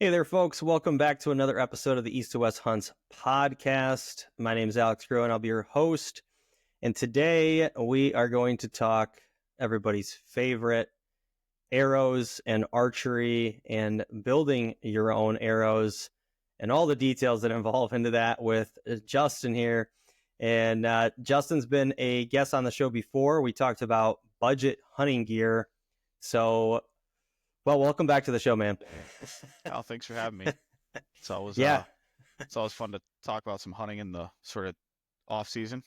Hey there, folks. Welcome back to another episode of the East to West Hunts podcast. My name is Alex Gruin. I'll be your host. And today we are going to talk everybody's favorite arrows and archery and building your own arrows and all the details that involve into that with Justin here. And Justin's been a guest on the show before. We talked about budget hunting gear. So, well, welcome back to the show, man. Oh, thanks for having me. It's always Yeah. It's always fun to talk about some hunting in the sort of off season.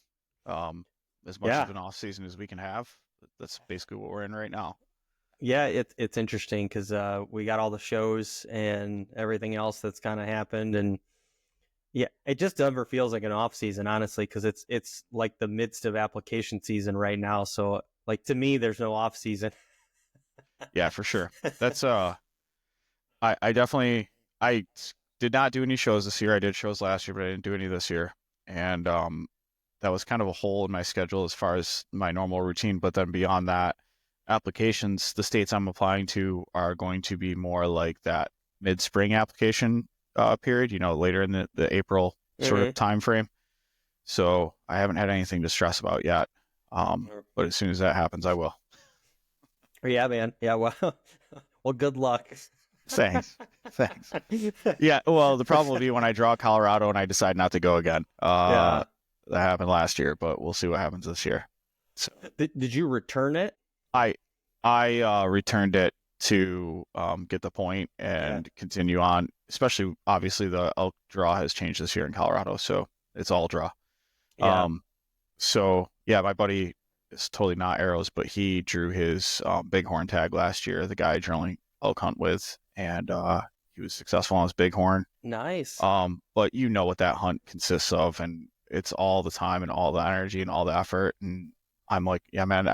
As much of an off season as we can have. That's basically what we're in right now. Yeah, it's interesting because we got all the shows and everything else that's kind of happened, and yeah, it just never feels like an off season, honestly, because it's like the midst of application season right now. So, like, to me, there's no off season. Yeah, for sure. That's I definitely did not do any shows this year. I did shows last year, but I didn't do any this year, and that was kind of a hole in my schedule as far as my normal routine. But then beyond that, applications, the states I'm applying to are going to be more like that mid-spring application period, later in the April sort of time frame. So I haven't had anything to stress about yet. But as soon as that happens, I will. Yeah, man. Yeah, well, good luck. Thanks. Yeah, well, the problem will be when I draw Colorado and I decide not to go again. Yeah. That happened last year, but we'll see what happens this year. So, Did you return it? I returned it to get the point and continue on. Especially, obviously, the elk draw has changed this year in Colorado, so it's all draw. Yeah. So yeah, my buddy is totally not arrows, but he drew his bighorn tag last year. The guy I generally elk hunt with, and he was successful on his bighorn. Nice. But you know what that hunt consists of, and it's all the time and all the energy and all the effort. And I'm like, yeah, man,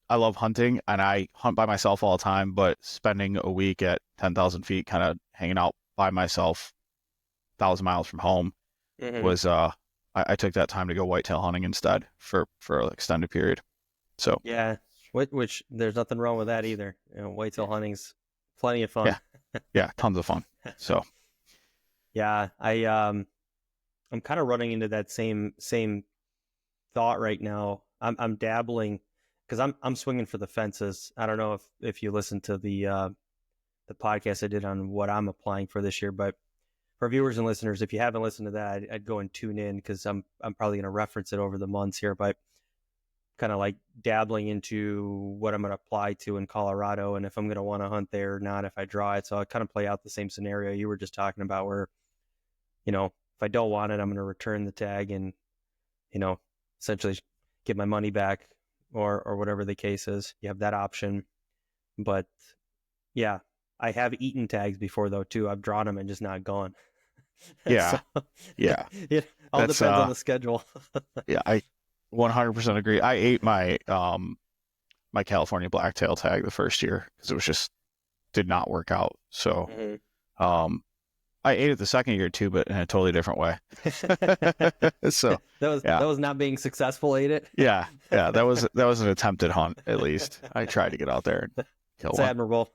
I love hunting and I hunt by myself all the time, but spending a week at 10,000 feet, kind of hanging out by myself, 1,000 miles from home was, I took that time to go whitetail hunting instead for an extended period. So, yeah, which there's nothing wrong with that either. Whitetail hunting's plenty of fun. Yeah, tons of fun. So, yeah, I'm kind of running into that same thought right now. I'm dabbling because I'm swinging for the fences. I don't know if you listened to the podcast I did on what I'm applying for this year, but for viewers and listeners, if you haven't listened to that, I'd go and tune in because I'm probably going to reference it over the months here, but kind of like dabbling into what I'm going to apply to in Colorado and if I'm going to want to hunt there or not if I draw it. So I kind of play out the same scenario you were just talking about where, if I don't want it, I'm going to return the tag and, essentially get my money back or whatever the case is. You have that option. But yeah, I have eaten tags before though too. I've drawn them and just not gone. Yeah. Yeah. It all depends on the schedule. Yeah, I 100% agree. I ate my my California blacktail tag the first year because it was just did not work out. So I ate it the second year too, but in a totally different way. So that was not being successful, ate it. Yeah. That was an attempted hunt at least. I tried to get out there and kill one. It's admirable.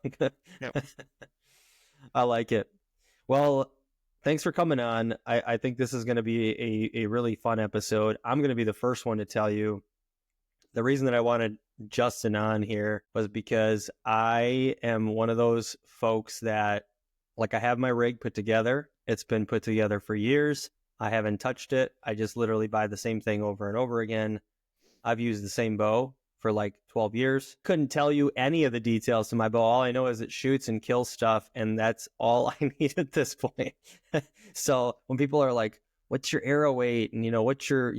Yep. I like it. Well, thanks for coming on. I think this is going to be a really fun episode. I'm going to be the first one to tell you the reason that I wanted Justin on here was because I am one of those folks that, like, I have my rig put together. It's been put together for years. I haven't touched it. I just literally buy the same thing over and over again. I've used the same bow for like 12 years. Couldn't tell you any of the details to my bow. All I know is it shoots and kills stuff, and that's all I need at this point. So when people are like, what's your arrow weight? And, what's your,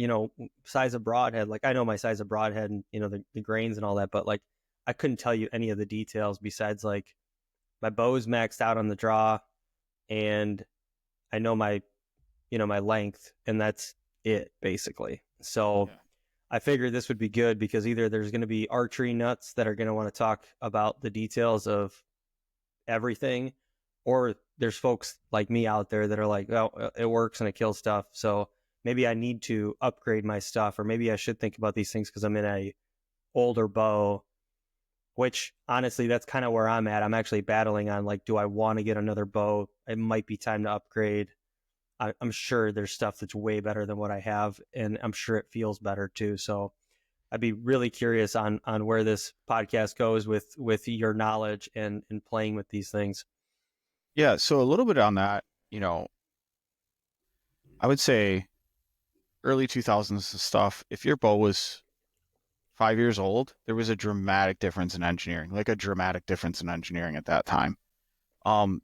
size of broadhead? Like, I know my size of broadhead and, the grains and all that, but like, I couldn't tell you any of the details besides like my bow's maxed out on the draw and I know my, my length, and that's it basically. So I figured this would be good because either there's going to be archery nuts that are going to want to talk about the details of everything, or there's folks like me out there that are like, oh, it works and it kills stuff. So maybe I need to upgrade my stuff, or maybe I should think about these things because I'm in a older bow which honestly, that's kind of where I'm at. I'm actually battling on like, do I want to get another bow? It might be time to upgrade. I'm sure there's stuff that's way better than what I have, and I'm sure it feels better too. So I'd be really curious on where this podcast goes with your knowledge and playing with these things. Yeah. So a little bit on that, you know, I would say early 2000s stuff. If your bow was 5 years old, there was a dramatic difference in engineering, like a dramatic difference in engineering at that time.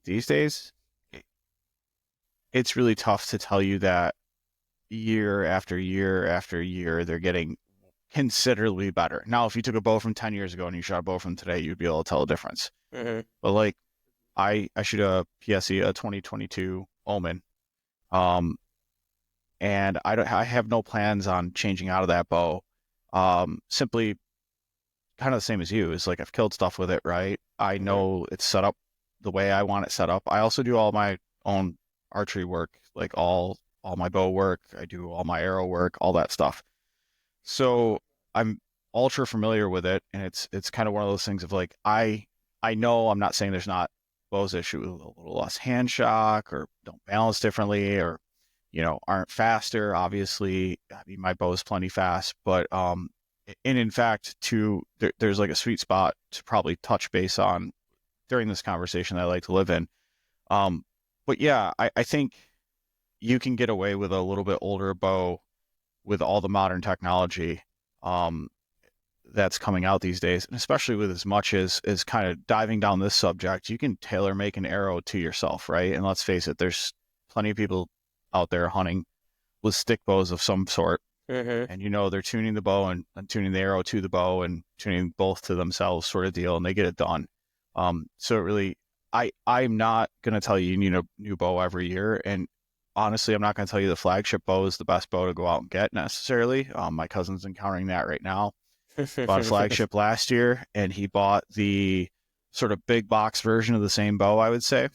These days, it's really tough to tell you that year after year after year, they're getting considerably better. Now, if you took a bow from 10 years ago and you shot a bow from today, you'd be able to tell a difference. Mm-hmm. But like I shoot a PSE, a 2022 Omen. Um, and I have no plans on changing out of that bow. Simply kind of the same as you. Is like I've killed stuff with it, right? I Mm-hmm. know it's set up the way I want it set up. I also do all my own archery work, like all my bow work. I do all my arrow work, all that stuff. So I'm ultra familiar with it, and it's kind of one of those things of like I know I'm not saying there's not bows that shoot with a little less hand shock or don't balance differently or aren't faster. Obviously, I mean my bow is plenty fast, but and in fact, there's like a sweet spot to probably touch base on during this conversation that I like to live in. Um, but yeah, I think you can get away with a little bit older bow with all the modern technology um, that's coming out these days, and especially with as much as kind of diving down this subject, you can tailor make an arrow to yourself, right? And let's face it, there's plenty of people out there hunting with stick bows of some sort, Mm-hmm. and they're tuning the bow and tuning the arrow to the bow and tuning both to themselves, sort of deal, and they get it done. So it really, I'm not gonna tell you need a new bow every year, and honestly, I'm not gonna tell you the flagship bow is the best bow to go out and get necessarily. My cousin's encountering that right now. Bought a flagship last year, and he bought the sort of big box version of the same bow, I would say,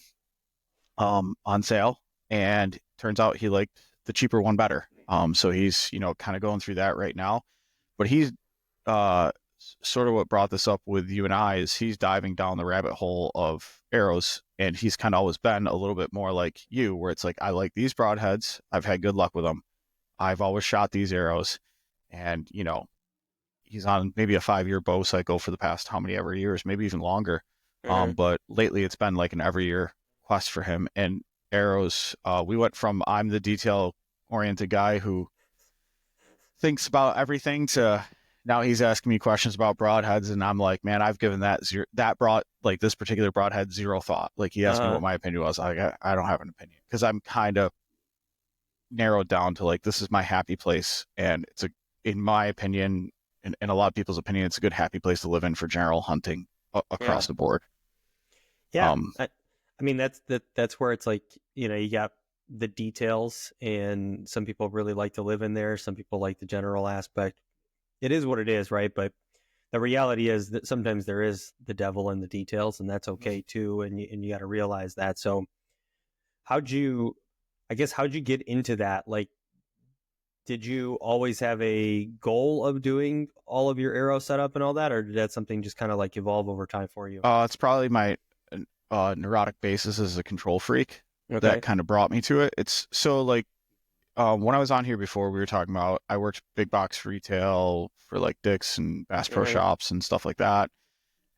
on sale, and turns out he liked the cheaper one better. So he's kind of going through that right now, but he's uh, sort of what brought this up with you and I is he's diving down the rabbit hole of arrows, and he's kind of always been a little bit more like you, where it's like I like these broadheads, I've had good luck with them, I've always shot these arrows, and he's on maybe a 5-year bow cycle for the past how many ever years, maybe even longer. Mm-hmm. But lately it's been like an every year quest for him. And arrows, we went from I'm the detail oriented guy who thinks about everything to now he's asking me questions about broadheads, and I'm like, man, I've given this particular broadhead zero thought. Like he asked me Uh-huh. what my opinion was. I don't have an opinion because I'm kind of narrowed down to like this is my happy place, and in my opinion, in a lot of people's opinion, it's a good happy place to live in for general hunting Yeah. across the board. Yeah. Um, I mean, that's where it's like, you got the details, and some people really like to live in there. Some people like the general aspect. It is what it is, right? But the reality is that sometimes there is the devil in the details, and that's okay too. And you got to realize that. So how'd you, how'd you get into that? Like, did you always have a goal of doing all of your arrow setup and all that, or did that something just kind of like evolve over time for you? it's probably my neurotic basis as a control freak that Okay. kind of brought me to it. It's so like when I was on here before, we were talking about I worked big box retail for like Dick's and Bass Pro Mm-hmm. Shops and stuff like that.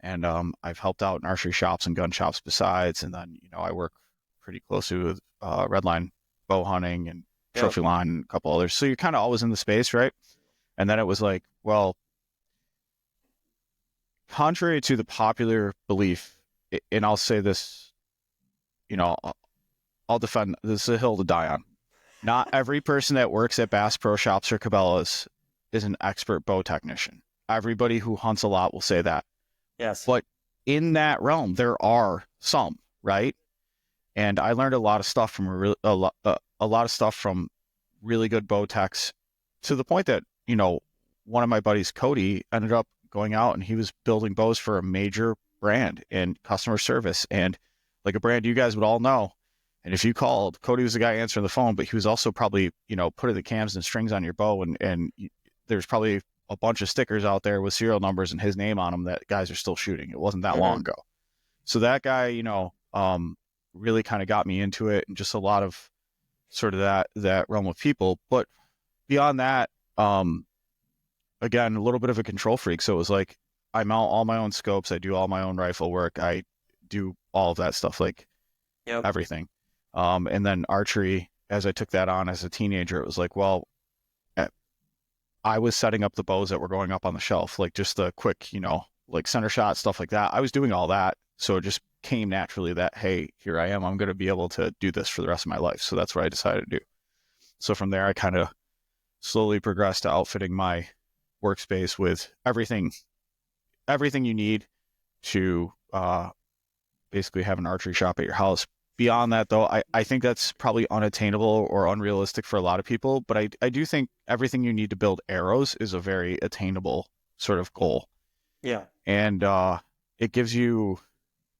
And I've helped out in archery shops and gun shops besides. And then, I work pretty closely with Redline bow hunting and Yep. Trophy Line and a couple others. So you're kind of always in the space, right? And then it was like, well, contrary to the popular belief, and I'll say this, I'll defend this is a hill to die on. Not every person that works at Bass Pro Shops or Cabela's is an expert bow technician. Everybody who hunts a lot will say that. Yes. But in that realm, there are some, right? And I learned a lot of stuff from a lot of stuff from really good bow techs to the point that one of my buddies, Cody, ended up going out and he was building bows for a major brand in customer service and like a brand you guys would all know. And if you called, Cody was the guy answering the phone, but he was also probably putting the cams and strings on your bow, and there's probably a bunch of stickers out there with serial numbers and his name on them that guys are still shooting. It wasn't that long ago. So that guy, really kind of got me into it, and just a lot of sort of that realm of people. But beyond that, again, a little bit of a control freak. So it was like, I mount all my own scopes. I do all my own rifle work. I do all of that stuff, like everything. And then archery, as I took that on as a teenager, it was like, well, I was setting up the bows that were going up on the shelf, like just the quick, like center shot, stuff like that. I was doing all that. So it just came naturally that, hey, here I am. I'm going to be able to do this for the rest of my life. So that's what I decided to do. So from there, I kind of slowly progressed to outfitting my workspace with everything you need to basically have an archery shop at your house. Beyond that, though, I think that's probably unattainable or unrealistic for a lot of people. But I do think everything you need to build arrows is a very attainable sort of goal. Yeah. And it gives you,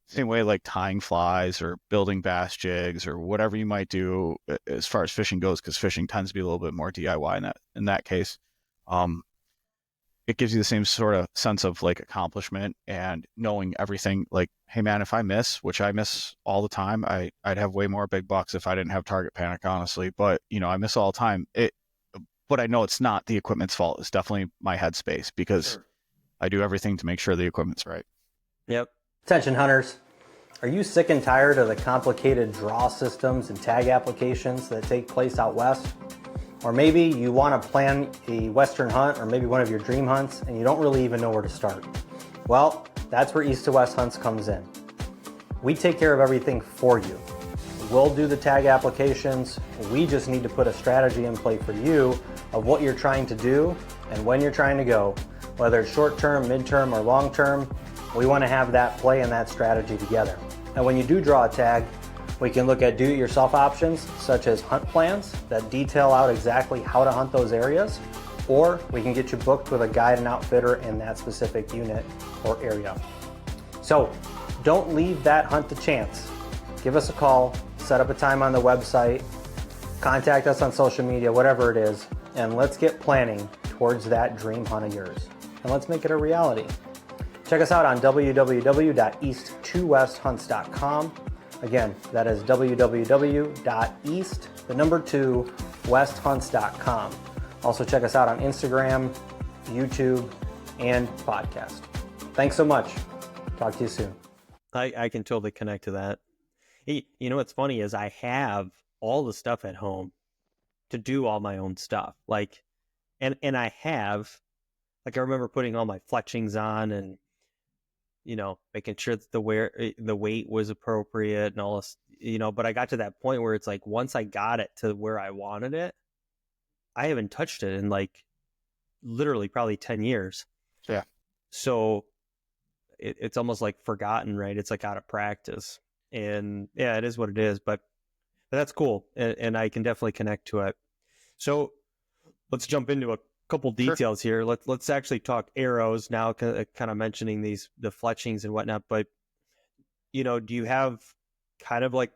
same way like tying flies or building bass jigs or whatever you might do as far as fishing goes, because fishing tends to be a little bit more DIY in that case. It gives you the same sort of sense of like accomplishment and knowing everything. Like, hey man, if I miss, which I miss all the time, I'd have way more big bucks if I didn't have target panic, honestly. But I miss all the time. But I know it's not the equipment's fault. It's definitely my headspace, because I do everything to make sure the equipment's right. Yep. Attention hunters, are you sick and tired of the complicated draw systems and tag applications that take place out west? Or maybe you want to plan a western hunt, or maybe one of your dream hunts, and you don't really even know where to start. Well, that's where East to West Hunts comes in. We take care of everything for you. We'll do the tag applications. We just need to put a strategy in play for you of what you're trying to do and when you're trying to go. Whether it's short term, mid-term, or long term, we want to have that play and that strategy together. And when you do draw a tag, we can look at do-it-yourself options, such as hunt plans that detail out exactly how to hunt those areas, or we can get you booked with a guide and outfitter in that specific unit or area. So don't leave that hunt to chance. Give us a call, set up a time on the website, contact us on social media, whatever it is, and let's get planning towards that dream hunt of yours. And let's make it a reality. Check us out on www.east2westhunts.com. Again, that is www.east2westhunts.com. Also check us out on Instagram, YouTube, and podcast. Thanks so much. Talk to you soon. I can totally connect to that. You know what's funny is I have all the stuff at home to do all my own stuff. Like, and I have, like, I remember putting all my fletchings on and, making sure that the weight was appropriate and all this, but I got to that point where it's like, once I got it to where I wanted it, I haven't touched it in like literally probably 10 years. Yeah. So it's almost like forgotten, right? It's like out of practice. And yeah, it is what it is, but that's cool. And I can definitely connect to it. So let's jump into a couple details here. Let's actually talk arrows now, kind of mentioning the fletchings and whatnot. But do you have kind of like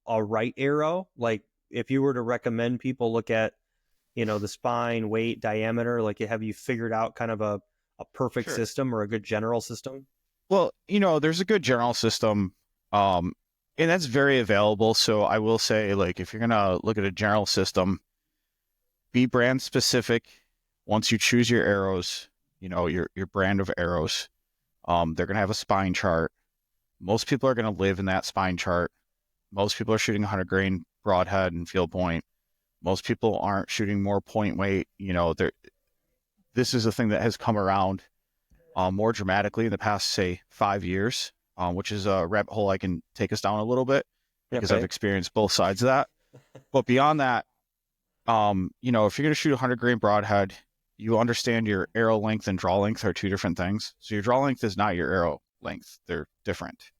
a right arrow? Like, if you were to recommend people look at the spine, weight, diameter, like, have you figured out kind of a perfect system or a good general system? Well, there's a good general system, and that's very available. So I will say, like, if you're gonna look at a general system, be brand specific. Once you choose your arrows, your brand of arrows, they're gonna have a spine chart. Most people are gonna live in that spine chart. Most people are shooting 100 grain broadhead and field point. Most people aren't shooting more point weight. This is a thing that has come around more dramatically in the past, say, 5 years, which is a rabbit hole I can take us down a little bit, because I've experienced both sides of that. But beyond that, if you're going to shoot 100 grain broadhead, you understand your arrow length and draw length are two different things. So your draw length is not your arrow length. They're different.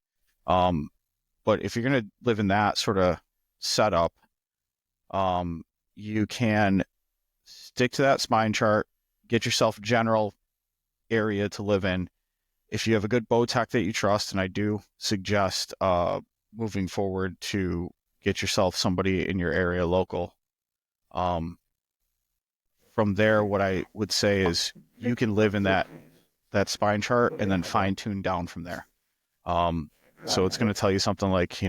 But if you're going to live in that sort of setup, you can stick to that spine chart, get yourself a general area to live in. If you have a good bow tech that you trust, and I do suggest moving forward to get yourself somebody in your area local. From there, what I would say is you can live in that spine chart and then fine tune down from there. So it's going to tell you something like,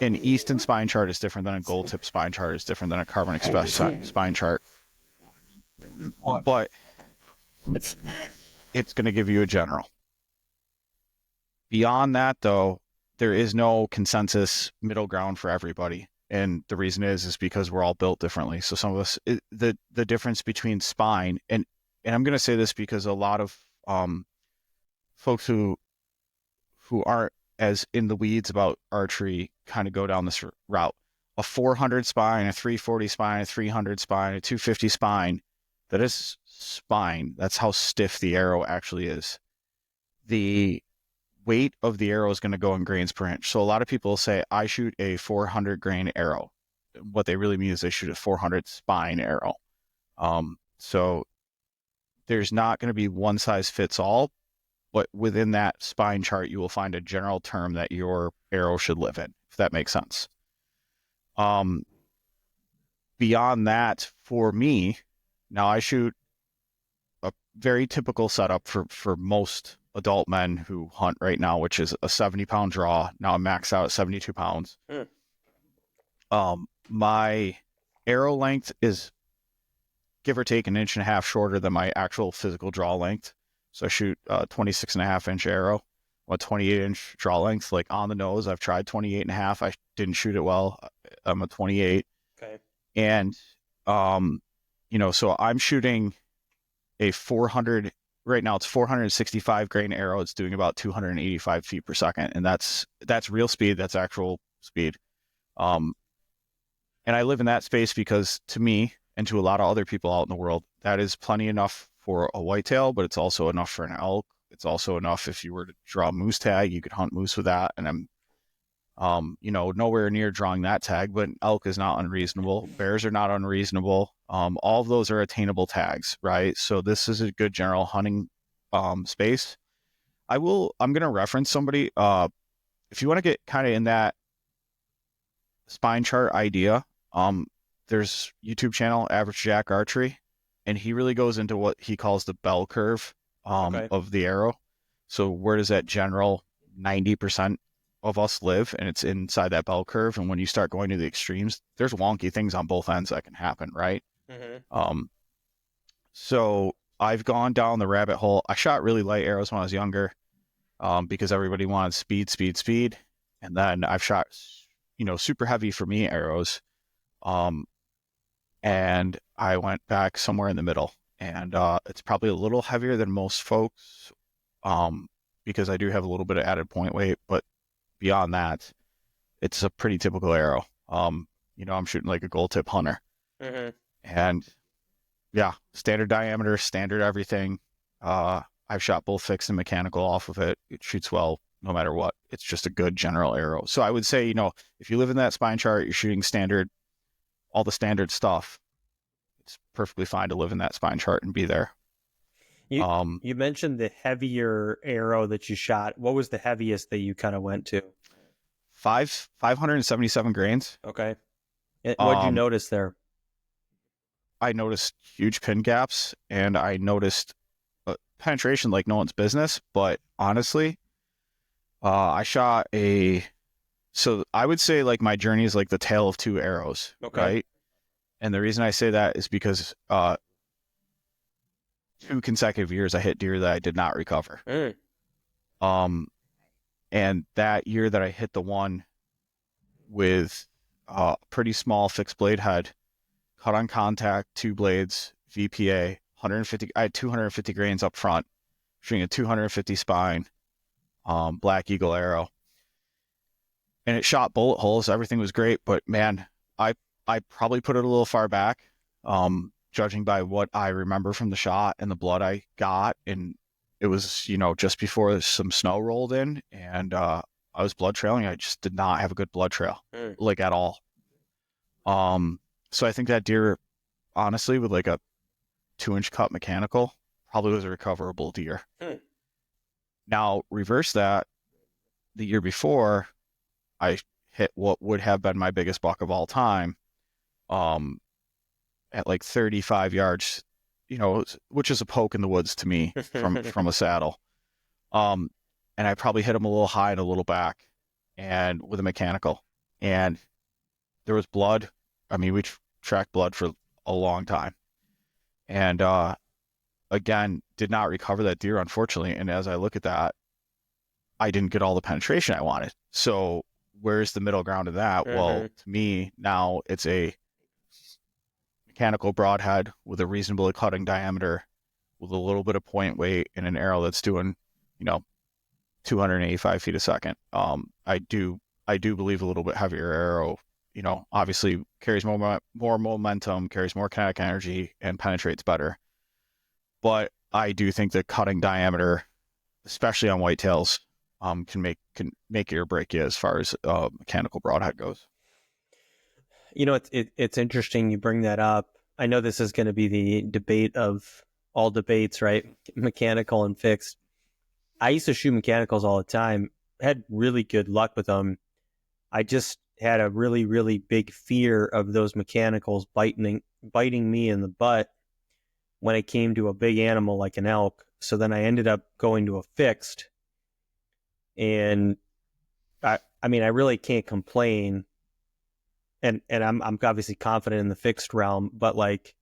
an Easton spine chart is different than a gold tip spine chart, is different than a Carbon Express spine chart. But it's going to give you a general. Beyond that, though, there is no consensus middle ground for everybody. And the reason is because we're all built differently. So some of us, the difference between spine, and I'm going to say this because a lot of folks who aren't as in the weeds about archery kind of go down this route. A 400 spine, a 340 spine, a 300 spine, a 250 spine, that is spine. That's how stiff the arrow actually is. The weight of the arrow is going to go in grains per inch. So a lot of people say, I shoot a 400 grain arrow. What they really mean is they shoot a 400 spine arrow. So there's not going to be one size fits all, but within that spine chart, you will find a general term that your arrow should live in, if that makes sense. Beyond that, for me, now I shoot a very typical setup for most adult men who hunt right now, which is a 70-pound draw. Now I'm maxed out at 72 pounds. My arrow length is give or take an inch and a half shorter than my actual physical draw length. So I shoot a 26.5-inch arrow, a 28-inch draw length. Like on the nose, I've tried 28.5. I didn't shoot it well. I'm a 28. Okay. And, so I'm shooting a 400, right now it's 465 grain arrow. It's doing about 285 feet per second. And that's real speed. That's actual speed. And I live in that space because to me and to a lot of other people out in the world, that is plenty enough for a whitetail, but it's also enough for an elk. It's also enough if you were to draw a moose tag, you could hunt moose with that. And I'm, nowhere near drawing that tag, but elk is not unreasonable. Bears are not unreasonable. All of those are attainable tags, right? So this is a good general hunting space. I'm going to reference somebody. If you want to get kind of in that spine chart idea, there's YouTube channel, Average Jack Archery, and he really goes into what he calls the bell curve of the arrow. So where does that general 90% of us live? And it's inside that bell curve. And when you start going to the extremes, there's wonky things on both ends that can happen, right? Mm-hmm. So I've gone down the rabbit hole. I shot really light arrows when I was younger because everybody wanted speed. And then I've shot, super heavy for me arrows. And I went back somewhere in the middle, and it's probably a little heavier than most folks because I do have a little bit of added point weight, but beyond that, it's a pretty typical arrow. I'm shooting like a gold tip hunter. Mm-hmm. And yeah, standard diameter, standard everything. I've shot both fixed and mechanical off of it. It shoots well no matter what. It's just a good general arrow. So I would say, if you live in that spine chart, you're shooting standard, all the standard stuff, it's perfectly fine to live in that spine chart and be there. You mentioned the heavier arrow that you shot. What was the heaviest that you kind of went to? 577 grains. Okay. What did you notice there? I noticed huge pin gaps, and I noticed penetration like no one's business. But honestly, I shot so I would say like my journey is like the tale of two arrows, right? And the reason I say that is because 2 consecutive years I hit deer that I did not recover. And that year that I hit the one with a pretty small fixed blade head, cut on contact, 2 blades, VPA, 150. I had 250 grains up front, shooting a 250 spine, Black Eagle arrow. And it shot bullet holes. Everything was great, but man, I probably put it a little far back, judging by what I remember from the shot and the blood I got. And it was, just before some snow rolled in, and I was blood trailing. I just did not have a good blood trail, like at all. So I think that deer, honestly, with like a 2-inch cut mechanical, probably was a recoverable deer. Now, reverse that, the year before, I hit what would have been my biggest buck of all time, at like 35 yards, which is a poke in the woods to me from a saddle. And I probably hit him a little high and a little back, and with a mechanical, and there was blood. I mean, we tracked blood for a long time, and again, did not recover that deer, unfortunately. And as I look at that, I didn't get all the penetration I wanted. So where's the middle ground of that? Well, to me, now it's a mechanical broadhead with a reasonably cutting diameter, with a little bit of point weight, and an arrow that's doing, 285 feet a second. I do believe a little bit heavier arrow, obviously carries more momentum, carries more kinetic energy, and penetrates better. But I do think the cutting diameter, especially on whitetails, can make it or break you as far as mechanical broadhead goes. It's interesting you bring that up. I know this is going to be the debate of all debates, right? Mechanical and fixed. I used to shoot mechanicals all the time. Had really good luck with them. I just had a really, really big fear of those mechanicals biting me in the butt when it came to a big animal like an elk. So then I ended up going to a fixed. And I really can't complain. And I'm obviously confident in the fixed realm, but like,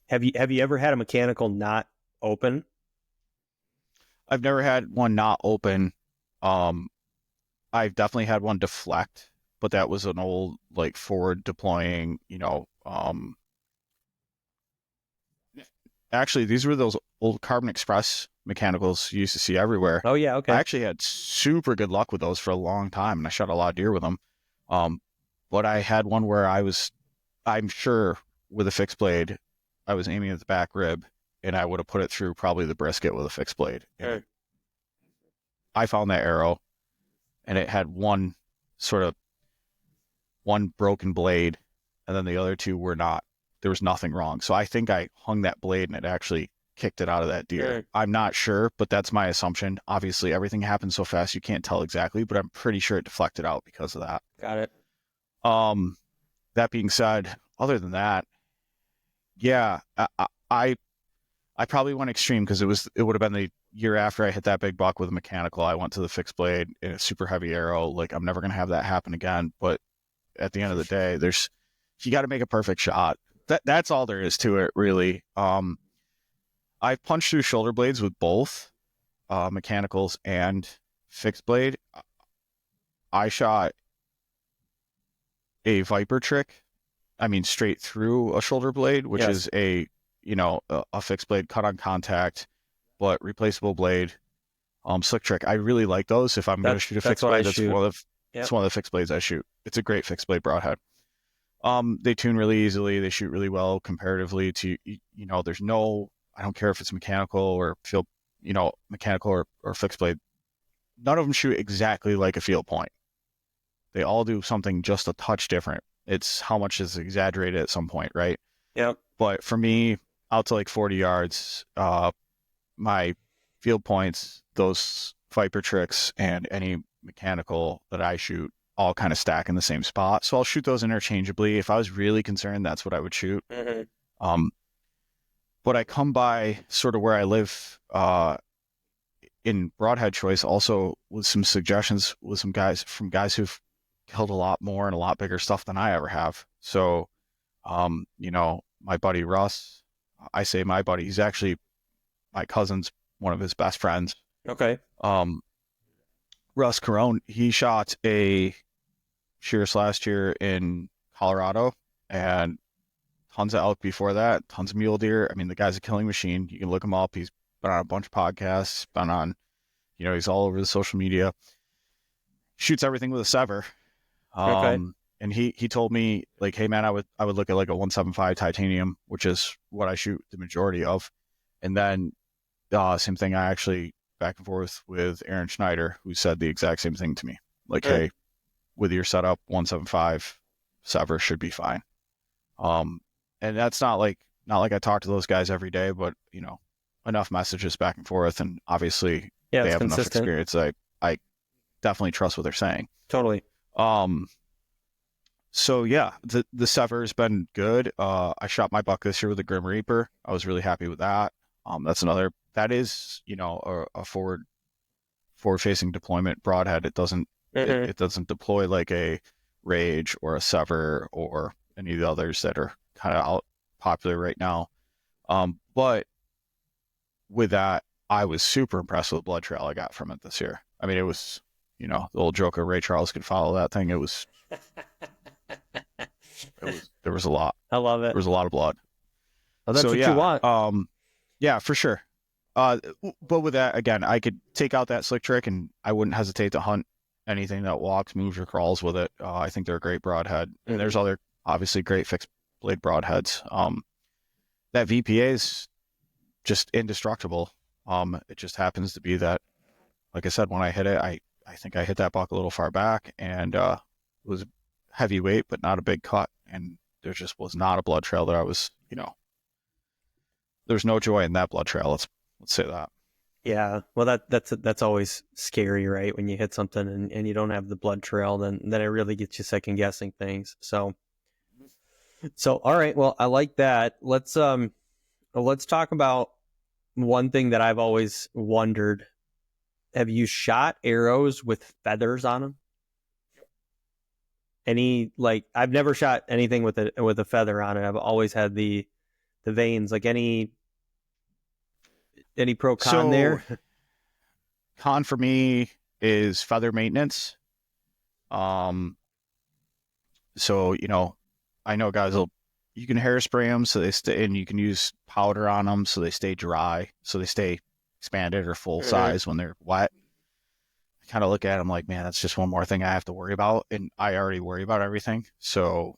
have you ever had a mechanical not open? I've never had one not open. I've definitely had one deflect, but that was an old like forward deploying, actually these were those old Carbon Express mechanicals you used to see everywhere. Oh yeah, okay. I actually had super good luck with those for a long time, and I shot a lot of deer with them. But I had one where I'm sure with a fixed blade, I was aiming at the back rib, and I would have put it through probably the brisket with a fixed blade. Right. I found that arrow, and it had one broken blade, and then the other two were not. There was nothing wrong. So I think I hung that blade, and it actually kicked it out of that deer. Right. I'm not sure, but that's my assumption. Obviously, everything happens so fast you can't tell exactly, but I'm pretty sure it deflected out because of that. Got it. That being said, other than that, yeah, I probably went extreme because it would have been the year after I hit that big buck with a mechanical. I went to the fixed blade and a super heavy arrow. Like, I'm never gonna have that happen again. But at the end of the day, you got to make a perfect shot. That's all there is to it, really. I've punched through shoulder blades with both mechanicals and fixed blade. I shot a Viper trick. I mean, straight through a shoulder blade, which Yes. is a fixed blade cut on contact, but replaceable blade. Slick trick. I really like those. If I'm going to shoot a fixed blade, that's one of the fixed blades I shoot. It's a great fixed blade broadhead. They tune really easily. They shoot really well comparatively to, I don't care if it's mechanical or field, mechanical or fixed blade. None of them shoot exactly like a field point. They all do something just a touch different. It's how much is exaggerated at some point, right? Yep. But for me, out to like 40 yards, my field points, those Viper tricks, and any mechanical that I shoot all kind of stack in the same spot. So I'll shoot those interchangeably. If I was really concerned, that's what I would shoot. Mm-hmm. But I come by sort of where I live in broadhead choice also with some suggestions with some guys who've killed a lot more and a lot bigger stuff than I ever have. So, my buddy Russ, I say my buddy, he's actually my cousin's one of his best friends. Okay. Russ Carone, he shot a shearers last year in Colorado and tons of elk before that, tons of mule deer. I mean, the guy's a killing machine. You can look him up. He's been on a bunch of podcasts, been on, he's all over the social media. Shoots everything with a sever. Okay. And he told me, like, hey man, I would look at like a 175 titanium, which is what I shoot the majority of. And then same thing, I actually back and forth with Aaron Schneider, who said the exact same thing to me. Like, hey, with your setup, 175 sever should be fine. And that's not like I talk to those guys every day, but enough messages back and forth, and obviously they have enough experience. I definitely trust what they're saying. Totally. So yeah, the sever has been good. I shot my buck this year with a Grim Reaper. I was really happy with that. That's another, that is, a forward facing deployment broadhead. Mhm. It doesn't deploy like a Rage or a Sever or any of the others that are kind of out popular right now. But with that, I was super impressed with the blood trail I got from it this year. I mean, it was, the old joke of Ray Charles could follow that thing. There was a lot. I love it. There was a lot of blood. Well, that's So what you yeah, want. yeah, for sure. But with that, again, I could take out that slick trick and I wouldn't hesitate to hunt anything that walks, moves, or crawls with it. I think they're a great broadhead. And there's other obviously great fixed blade broadheads. That VPA is just indestructible. It just happens to be that, like I said, when I hit it, I think I hit that buck a little far back and it was heavyweight, but not a big cut. And there just was not a blood trail that I was, there's no joy in that blood trail. Let's say that. Yeah, well, that's always scary, right? When you hit something and you don't have the blood trail, then it really gets you second guessing things. So all right, well, I like that. Let's talk about one thing that I've always wondered. Have you shot arrows with feathers on them? I've never shot anything with a feather on it. I've always had the veins. Like any pro con So there? con for me is feather maintenance. So, I know guys you can hairspray them so they stay, and you can use powder on them so they stay dry, so they stay expanded or full size when they're wet. I kind of look at them like, man, that's just one more thing I have to worry about, and I already worry about everything. So,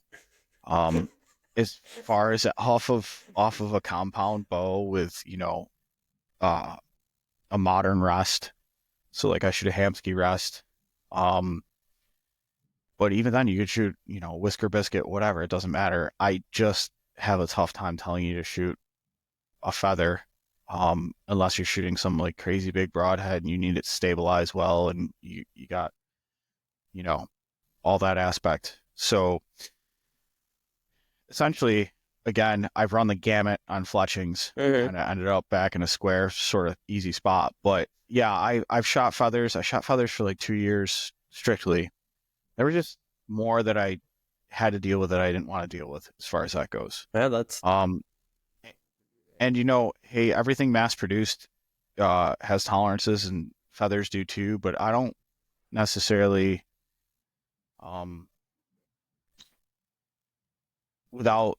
as far as off of a compound bow with, uh, a modern rest, so like I shoot a Hamsky rest, but even then, you could shoot, whisker biscuit, whatever. It doesn't matter. I just have a tough time telling you to shoot a feather, unless you're shooting some like crazy big broadhead and you need it stabilized well, and you got, you know, all that aspect. So essentially, again, I've run the gamut on fletchings. Kind of ended up back in a square, sort of easy spot. But yeah, I've shot feathers. I shot feathers for like 2 years strictly. There were just more that I had to deal with that I didn't want to deal with as far as that goes. Yeah, that's And hey, everything mass produced has tolerances, and feathers do too, but I don't necessarily without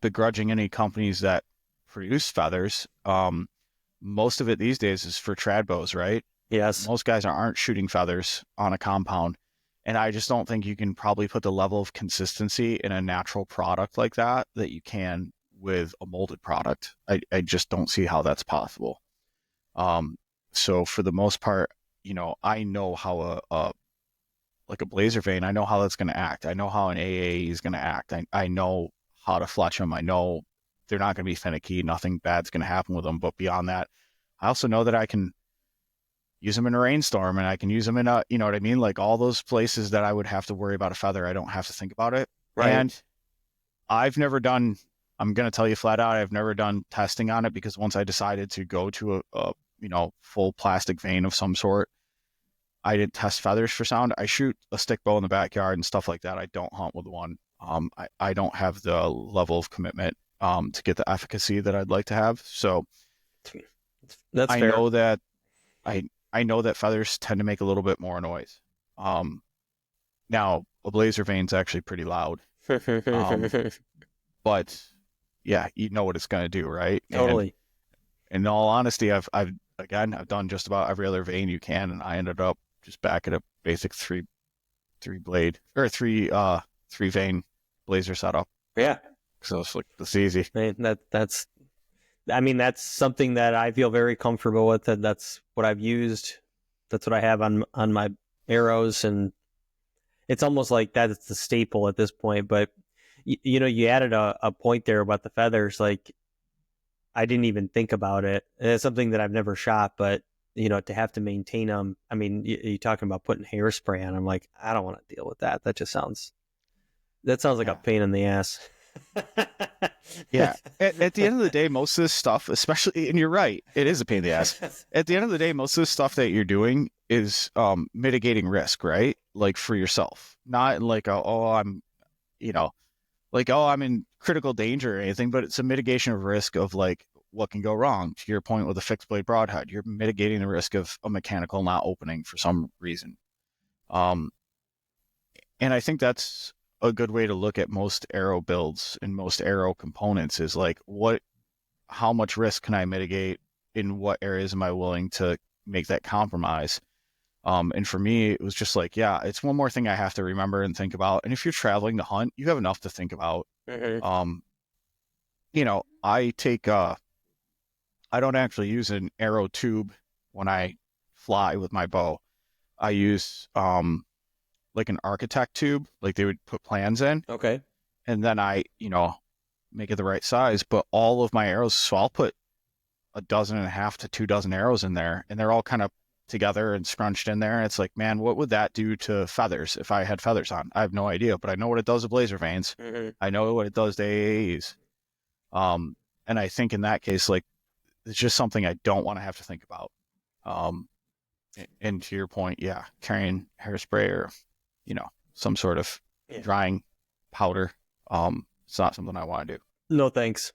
begrudging any companies that produce feathers, most of it these days is for trad bows, right? yes. Most guys aren't shooting feathers on a compound. And I just don't think you can probably put the level of consistency in a natural product like that you can with a molded product. I just don't see how that's possible. So for the most part, I know how like a blazer vein, I know how that's going to act. I know how an AA is going to act. I know how to fletch them. I know they're not going to be finicky. Nothing bad's going to happen with them. But beyond that, I also know that I can use them in a rainstorm, and I can use them in you know what I mean? Like all those places that I would have to worry about a feather, I don't have to think about it. Right. And I've never done, I'm going to tell you flat out, I've never done testing on it, because once I decided to go to a full plastic vein of some sort, I didn't test feathers for sound. I shoot a stick bow in the backyard and stuff like that. I don't hunt with one. I don't have the level of commitment to get the efficacy that I'd like to have. So That's I fair. know that I know that feathers tend to make a little bit more noise. Now a blazer vein's actually pretty loud. But yeah, you know what it's going to do, right? Totally. And in all honesty, I've done just about every other vein you can, and I ended up just back at a basic three vein blazer setup. Yeah. So it's like, it's easy. That's something that I feel very comfortable with. That's what I've used. That's what I have on my arrows, and it's almost like that is the staple at this point. But you added a point there about the feathers. Like I didn't even think about it. And it's something that I've never shot, but to have to maintain them. I mean, you're talking about putting hairspray on. I'm like, I don't want to deal with that. That sounds like a pain in the ass. Yeah. At the end of the day, most of this stuff, especially, and you're right, it is a pain in the ass. At the end of the day, most of the stuff that you're doing is mitigating risk, right? Like for yourself, not like, I'm in critical danger or anything, but it's a mitigation of risk of like what can go wrong. To your point with a fixed blade broadhead, you're mitigating the risk of a mechanical not opening for some reason. And I think that's a good way to look at most arrow builds and most arrow components is like, how much risk can I mitigate? In what areas am I willing to make that compromise? And for me, it was just like, yeah, it's one more thing I have to remember and think about. And if you're traveling to hunt, you have enough to think about. Mm-hmm. I don't actually use an arrow tube when I fly with my bow. I use like an architect tube, like they would put plans in. Okay. And then I, make it the right size. But all of my arrows, so I'll put 1.5 to 2 dozen arrows in there, and they're all kind of together and scrunched in there. And it's like, man, what would that do to feathers if I had feathers on? I have no idea, but I know what it does to blazer vanes. Mm-hmm. I know what it does to AAEs. And I think in that case, like, it's just something I don't want to have to think about. And to your point, yeah, carrying hairspray or, some sort of drying powder, it's not something I want to do. No, thanks.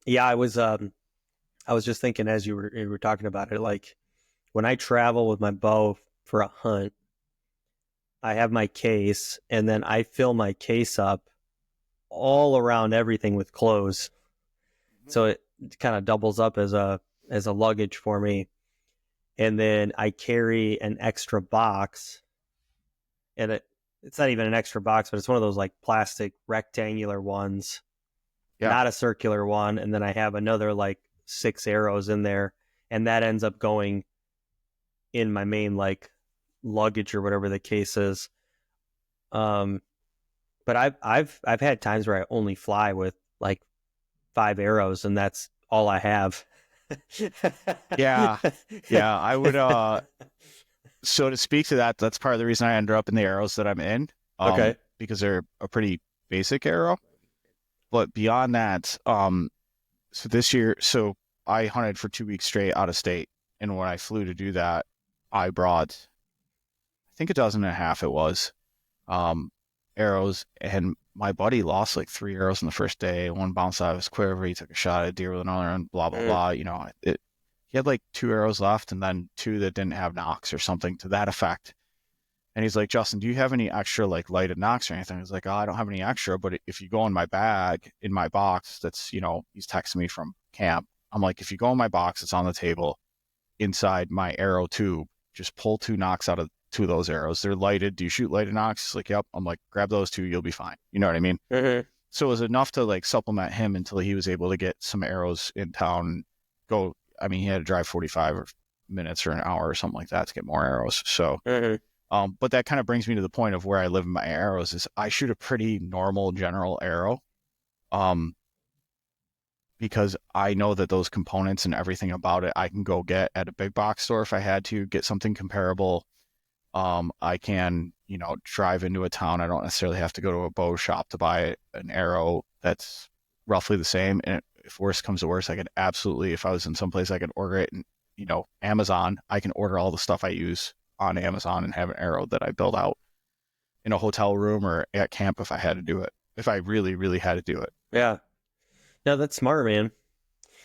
Yeah, I was just thinking as you were talking about it, like when I travel with my bow for a hunt, I have my case and then I fill my case up all around everything with clothes. So it kind of doubles up as a luggage for me. And then I carry an extra box, and it's not even an extra box, but it's one of those like plastic rectangular ones, not a circular one. And then I have another like 6 arrows in there, and that ends up going in my main like luggage or whatever the case is. But I've had times where I only fly with like 5 arrows, and that's all I have. Yeah. I would. So to speak to that, that's part of the reason I ended up in the arrows that I'm in. Okay. Because they're a pretty basic arrow. But beyond that, so this year, I hunted for 2 weeks straight out of state, and when I flew to do that, I brought, I think 1.5 it was, arrows, and my buddy lost like 3 arrows in the first day. One bounced out of his quiver. He took a shot at a deer with another, and blah blah blah. He had like 2 arrows left, and then 2 that didn't have nocks or something to that effect. And he's like, Justin, do you have any extra like lighted nocks or anything? I was like, oh, I don't have any extra, but if you go in my bag, in my box, that's, he's texting me from camp. I'm like, if you go in my box, it's on the table inside my arrow tube, just pull 2 nocks out of 2 of those arrows. They're lighted. Do you shoot lighted nocks? He's like, yep. I'm like, grab those 2, you'll be fine. You know what I mean? Mm-hmm. So it was enough to like supplement him until he was able to get some arrows in town. He had to drive 45 minutes or an hour or something like that to get more arrows. So, but that kind of brings me to the point of where I live in my arrows is I shoot a pretty normal general arrow. Because I know that those components and everything about it, I can go get at a big box store if I had to get something comparable. I can, drive into a town. I don't necessarily have to go to a bow shop to buy an arrow that's roughly the same. And if worse comes to worse, I could absolutely, if I was in someplace, I could order it and, Amazon, I can order all the stuff I use on Amazon and have an arrow that I build out in a hotel room or at camp if I had to do it, if I really, really had to do it. Yeah. No, that's smart, man.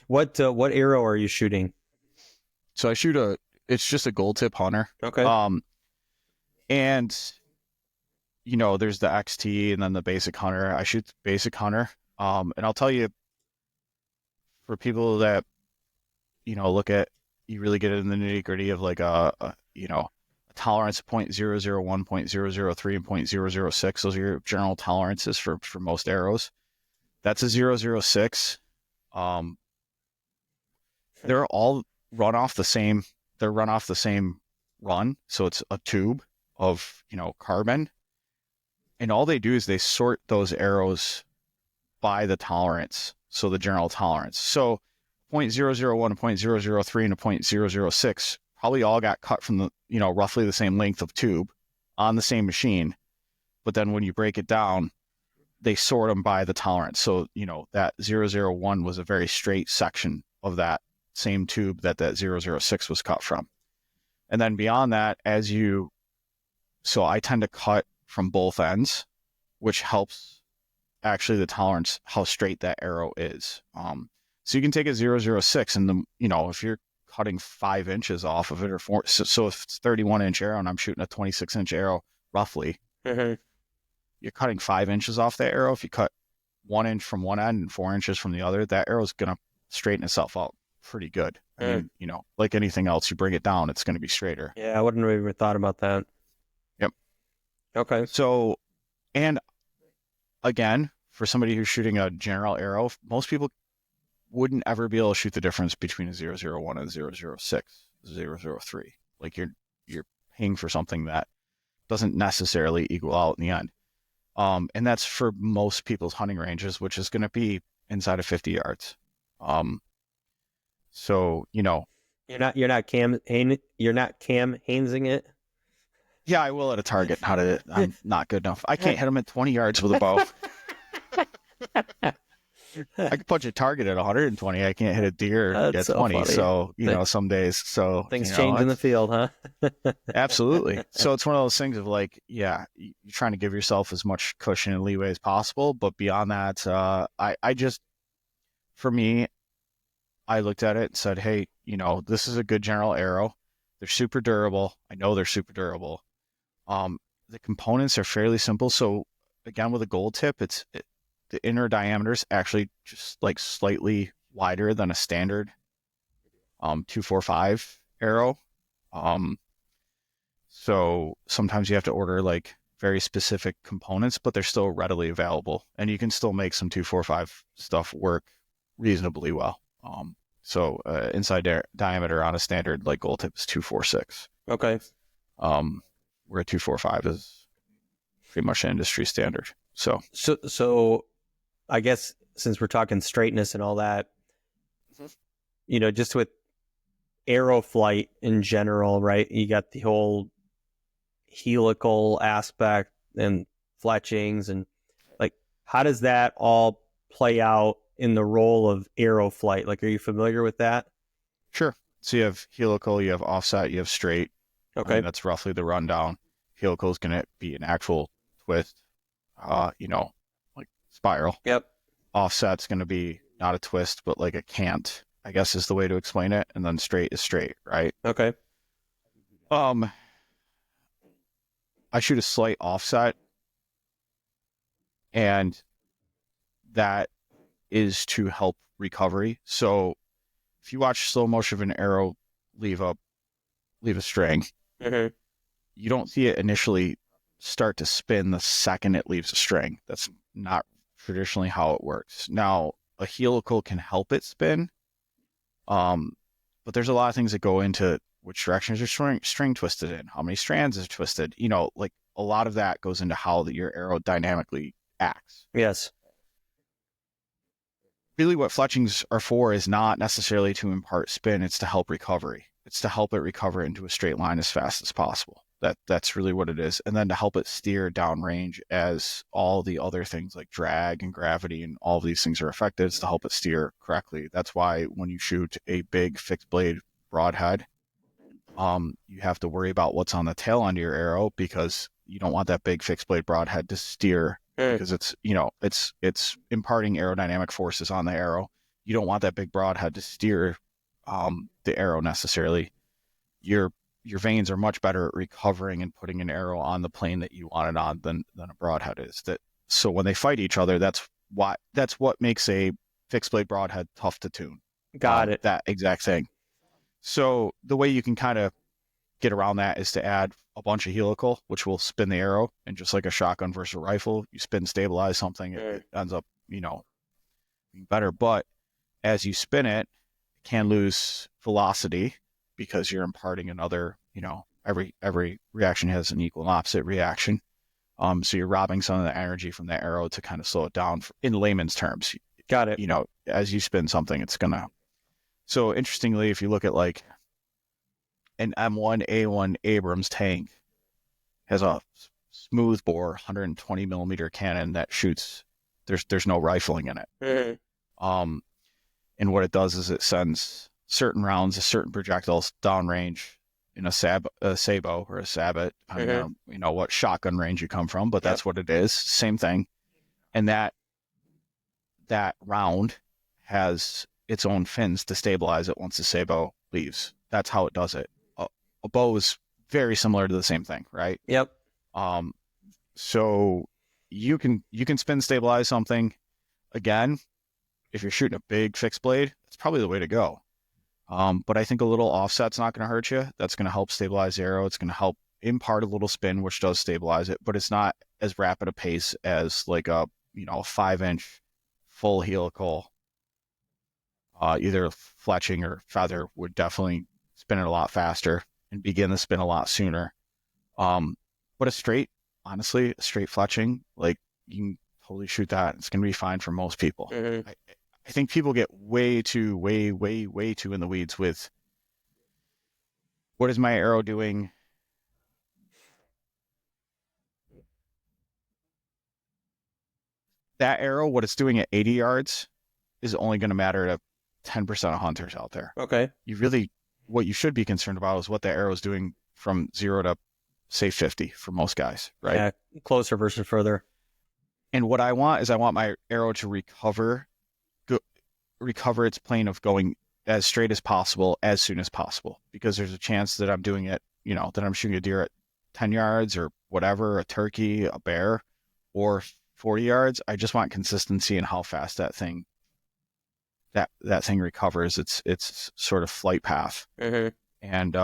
What arrow are you shooting? So I shoot it's just a gold tip hunter. Okay. And there's the XT and then the basic hunter. I shoot the basic hunter. And I'll tell you, for people that, you really get in the nitty gritty of like a tolerance of 0.001, 0.003, and 0.006. Those are your general tolerances for most arrows. That's a 0.06. They're all run off the same. They're run off the same run. So it's a tube of, carbon. And all they do is they sort those arrows by the tolerance. So the general tolerance. So 0.001, 0.003, and 0.006 probably all got cut from the, roughly the same length of tube on the same machine. But then when you break it down, they sort them by the tolerance. So, that 001 was a very straight section of that same tube that 006 was cut from. And then beyond that, so I tend to cut from both ends, which helps actually the tolerance, how straight that arrow is. So you can take a 006 and if you're cutting 5 inches off of it or 4, so if it's 31-inch arrow and I'm shooting a 26-inch arrow roughly, you're cutting 5 inches off that arrow. If you cut 1 inch from one end and 4 inches from the other, that arrow's going to straighten itself out pretty good. I mean, like anything else, you bring it down, it's going to be straighter. Yeah, I wouldn't have even thought about that. Yep. Okay. So, and again, for somebody who's shooting a general arrow, most people wouldn't ever be able to shoot the difference between a 001 and 006, 003. Like you're paying for something that doesn't necessarily equal out in the end. And that's for most people's hunting ranges, which is going to be inside of 50 yards. So, you're not Cam Hainesing it. Yeah, I will at a target. I'm not good enough. I can't hit them at 20 yards with a bow. I can punch a target at 120. I can't hit a deer at 20. So, some days. So things change in the field, huh? Absolutely. So it's one of those things of like, yeah, you're trying to give yourself as much cushion and leeway as possible. But beyond that, for me, I looked at it and said, hey, this is a good general arrow. They're super durable. I know they're super durable. The components are fairly simple. So again, with a gold tip, the inner diameter is actually just like slightly wider than a standard 245 arrow. So sometimes you have to order like very specific components, but they're still readily available, and you can still make some 245 stuff work reasonably well. So inside diameter on a standard like gold tip is 246. Okay. Where a 245 is pretty much an industry standard. So I guess since we're talking straightness and all that, just with arrow flight in general, right? You got the whole helical aspect and fletchings, and like, how does that all play out in the role of arrow flight? Like, are you familiar with that? Sure. So you have helical, you have offset, you have straight. Okay. I mean, that's roughly the rundown. Helical is going to be an actual twist, like spiral. Yep. Offset's going to be not a twist, but like a cant, I guess is the way to explain it. And then straight is straight, right? Okay. I shoot a slight offset, and that is to help recovery. So if you watch slow motion of an arrow leave a string, you don't see it initially start to spin the second it leaves a string. That's not traditionally how it works. Now, a helical can help it spin, but there's a lot of things that go into which direction is your string twisted in, how many strands is twisted. Like a lot of that goes into how your arrow dynamically acts. Yes. Really what fletchings are for is not necessarily to impart spin, it's to help recovery. It's to help it recover into a straight line as fast as possible. That's really what it is. And then to help it steer downrange as all the other things like drag and gravity and all of these things are affected, it's to help it steer correctly. That's why when you shoot a big fixed blade broadhead, you have to worry about what's on the tail end of your arrow, because you don't want that big fixed blade broadhead to steer, because it's imparting aerodynamic forces on the arrow. You don't want that big broadhead to steer the arrow necessarily. Your vanes are much better at recovering and putting an arrow on the plane that you want it on than a broadhead is. So when they fight each other, that's what makes a fixed blade broadhead tough to tune. Got it. That exact thing. So the way you can kind of get around that is to add a bunch of helical, which will spin the arrow. And just like a shotgun versus a rifle, you spin, stabilize something, it ends up, being better. But as you spin it, it can lose velocity because you're imparting another, every reaction has an equal and opposite reaction. So you're robbing some of the energy from the arrow to kind of slow it down in layman's terms. Got it. As you spin something, it's going to. So interestingly, if you look at like an M1A1 Abrams tank has a smooth bore 120 millimeter cannon that shoots. There's no rifling in it. Mm-hmm. And what it does is it sends certain rounds, certain projectiles downrange in a sabot or a sabot, depending on what shotgun range you come from. But that's what it is. Same thing. And that round has its own fins to stabilize it once the sabot leaves. That's how it does it. A bow is very similar to the same thing, right? Yep. So you can spin stabilize something. Again, if you're shooting a big fixed blade, that's probably the way to go. But I think a little offset's not going to hurt you. That's going to help stabilize the arrow. It's going to help impart a little spin, which does stabilize it, but it's not as rapid a pace as like a 5-inch full helical. Either fletching or feather would definitely spin it a lot faster and begin the spin a lot sooner. But a straight fletching, like you can totally shoot that. It's going to be fine for most people. Mm-hmm. I think people get way too in the weeds with what is my arrow doing? That arrow, what it's doing at 80 yards is only going to matter to 10% of hunters out there. Okay. What you should be concerned about is what that arrow is doing from 0 to say 50 for most guys, right? Yeah, closer versus further. And what I want my arrow to recover its plane of going as straight as possible as soon as possible, because there's a chance that I'm doing it, that I'm shooting a deer at 10 yards or whatever, a turkey, a bear, or 40 yards. I just want consistency in how fast that thing recovers its sort of flight path. Mm-hmm. And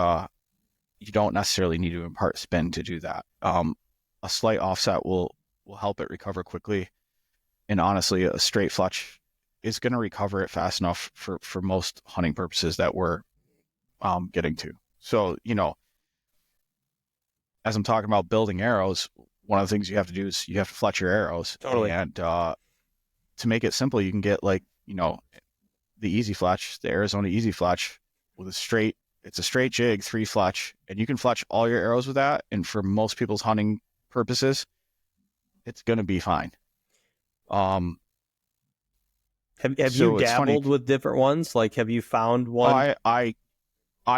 you don't necessarily need to impart spin to do that. A slight offset will help it recover quickly. And honestly, a straight fletch is going to recover it fast enough for most hunting purposes that we're getting to. So, as I'm talking about building arrows, one of the things you have to do is you have to fletch your arrows. Totally. And to make it simple, you can get the easy fletch, the Arizona easy fletch with it's a straight jig, 3 fletch, and you can fletch all your arrows with that. And for most people's hunting purposes, it's going to be fine. Have you dabbled with different ones? Like, have you found one? I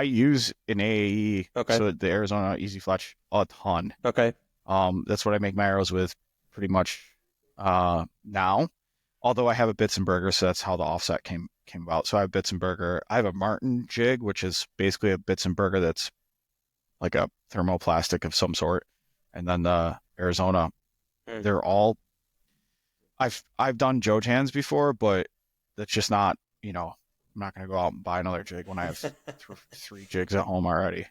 use an AAE, okay. So the Arizona easy fletch a ton. Okay. That's what I make my arrows with pretty much now. Although I have a Bitzenberger, so that's how the offset came about. So I have Bitzenberger. I have a Martin jig, which is basically a Bitzenberger that's like a thermoplastic of some sort. And then the Arizona, they're all. I've done Joe Chans before, but that's just not. I'm not going to go out and buy another jig when I have 3 jigs at home already.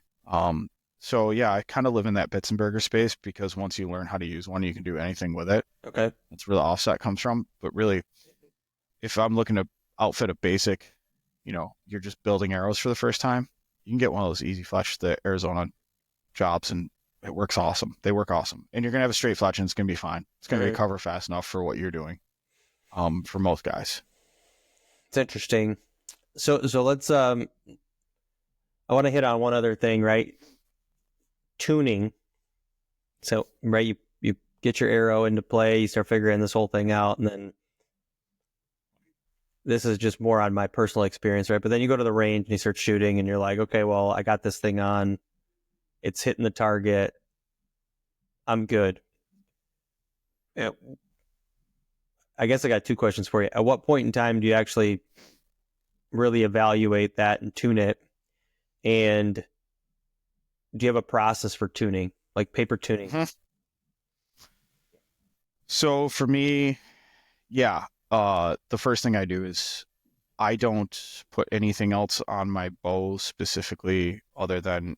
So yeah, I kind of live in that Bitzenberger space, because once you learn how to use one, you can do anything with it. Okay. That's where the offset comes from. But really, if I'm looking to outfit a basic, you're just building arrows for the first time, you can get one of those easy fletch, the Arizona jobs, and it works awesome. They work awesome. And you're going to have a straight fletch and it's going to be fine. It's going to recover fast enough for what you're doing, for most guys. It's interesting. So let's, I want to hit on one other thing, right? Tuning. So, right, you get your arrow into play, you start figuring this whole thing out, and then this is just more on my personal experience, right? But then you go to the range and you start shooting and you're like, okay, well, I got this thing on. It's hitting the target. I'm good. I guess I got 2 questions for you. At what point in time do you actually really evaluate that and tune it? And do you have a process for tuning, like paper tuning? Mm-hmm. So for me, yeah, the first thing I do is I don't put anything else on my bow specifically other than,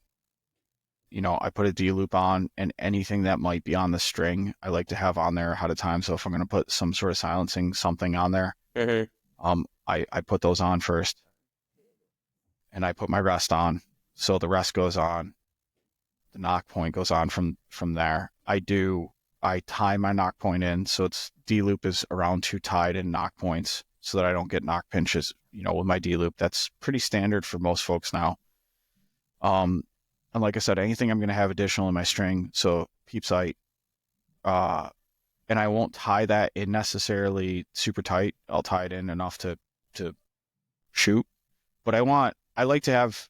I put a D-loop on, and anything that might be on the string, I like to have on there ahead of time. So if I'm going to put some sort of silencing something on there, I put those on first, and I put my rest on. So the rest goes on, the knock point goes on from there. I tie my knock point in, so it's D-loop is around 2 tied in knock points, so that I don't get knock pinches, with my D-loop. That's pretty standard for most folks now. And like I said, anything I'm going to have additional in my string, so peep sight, and I won't tie that in necessarily super tight. I'll tie it in enough to shoot. But I like to have,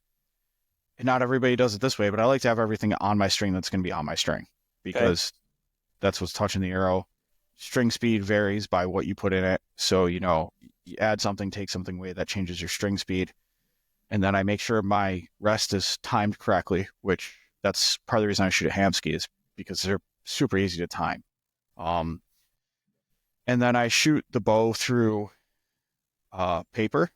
and not everybody does it this way, but I like to have everything on my string that's going to be on my string, because that's what's touching the arrow. String speed varies by what you put in it. So, you add something, take something away, that changes your string speed. And then I make sure my rest is timed correctly, which that's part of the reason I shoot a ham ski, is because they're super easy to time. And then I shoot the bow through paper.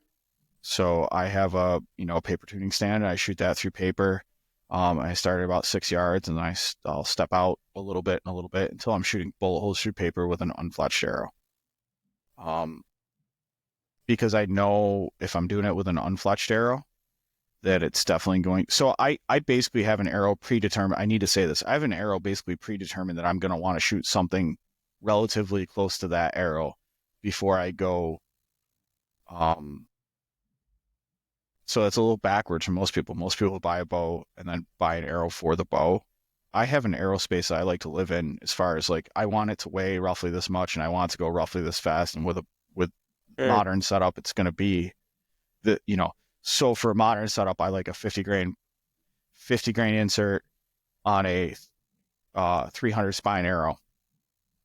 So I have a paper tuning stand, and I shoot that through paper. I start at about 6 yards, and then I'll step out a little bit and a little bit until I'm shooting bullet holes through paper with an unfletched arrow. Because I know if I'm doing it with an unfletched arrow, that it's definitely going. So I basically have an arrow predetermined. I need to say this. I have an arrow basically predetermined that I'm going to want to shoot something relatively close to that arrow before I go. So that's a little backwards from most people. Most people buy a bow and then buy an arrow for the bow. I have an aerospace that I like to live in, as far as like, I want it to weigh roughly this much and I want it to go roughly this fast. And with modern setup, it's going to be so for a modern setup, I like a 50 grain insert on a 300 spine arrow.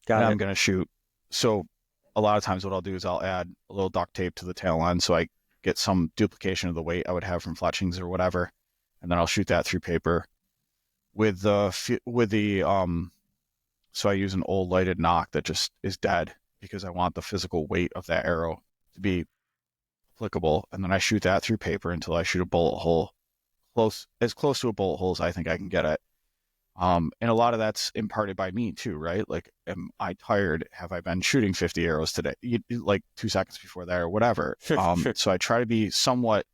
I'm going to shoot. So a lot of times what I'll do is I'll add a little duct tape to the tail end, so I get some duplication of the weight I would have from fletchings or whatever. And then I'll shoot that through paper with the so I use an old lighted knock that just is dead, because I want the physical weight of that arrow to be applicable. And then I shoot that through paper until I shoot a bullet hole as close to a bullet hole as I think I can get it. And a lot of that's imparted by me too, right? Like, am I tired? Have I been shooting 50 arrows today? Like 2 seconds before that or whatever. So I try to be somewhat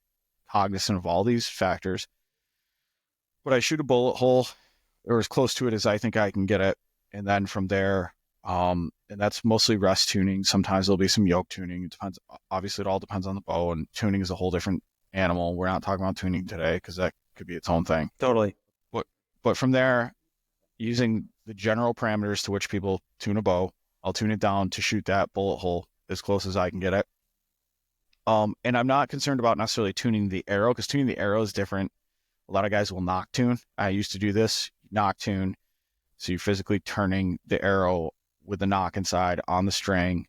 cognizant of all these factors, but I shoot a bullet hole or as close to it as I think I can get it. And then from there, and that's mostly rest tuning. Sometimes there'll be some yoke tuning. It depends. Obviously, it all depends on the bow, and tuning is a whole different animal. We're not talking about tuning today, because that could be its own thing. Totally. But from there, using the general parameters to which people tune a bow, I'll tune it down to shoot that bullet hole as close as I can get it. And I'm not concerned about necessarily tuning the arrow, because tuning the arrow is different. A lot of guys will knock tune. I used to do this, knock tune. So you're physically turning the arrow with the knock inside on the string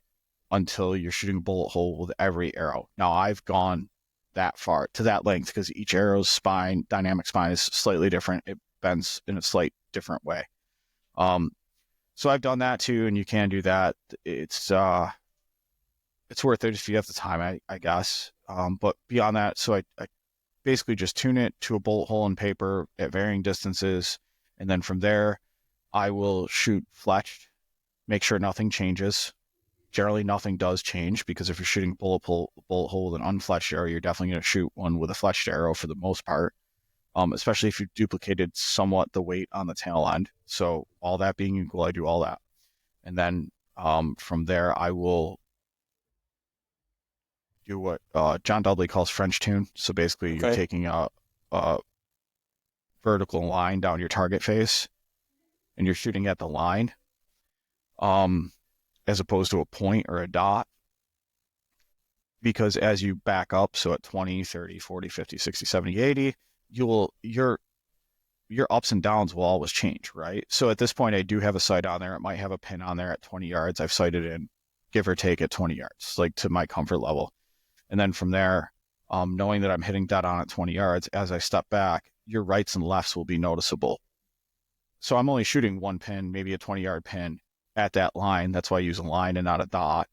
until you're shooting a bullet hole with every arrow. Now, I've gone that far, to that length, because each arrow's spine, dynamic spine, is slightly different. It bends in a slight different way. So I've done that too, and you can do that. It's worth it if you have the time, I guess. But beyond that, so I basically just tune it to a bullet hole in paper at varying distances, and then from there, I will shoot fletched, make sure nothing changes. Generally, nothing does change, because if you're shooting a bullet hole with an unfletched arrow, you're definitely going to shoot one with a fletched arrow for the most part. Especially if you duplicated somewhat the weight on the tail end. So all that being equal, I do all that. And then from there, I will do what John Dudley calls French tune. So basically, you're taking a vertical line down your target face, and you're shooting at the line, as opposed to a point or a dot. Because as you back up, so at 20, 30, 40, 50, 60, 70, 80, your ups and downs will always change, right? So at this point, I do have a sight on there. It might have a pin on there at 20 yards. I've sighted in, give or take, at 20 yards, like to my comfort level. And then from there, knowing that I'm hitting dead on at 20 yards, as I step back, your rights and lefts will be noticeable. So I'm only shooting one pin, maybe a 20-yard pin at that line. That's why I use a line and not a dot,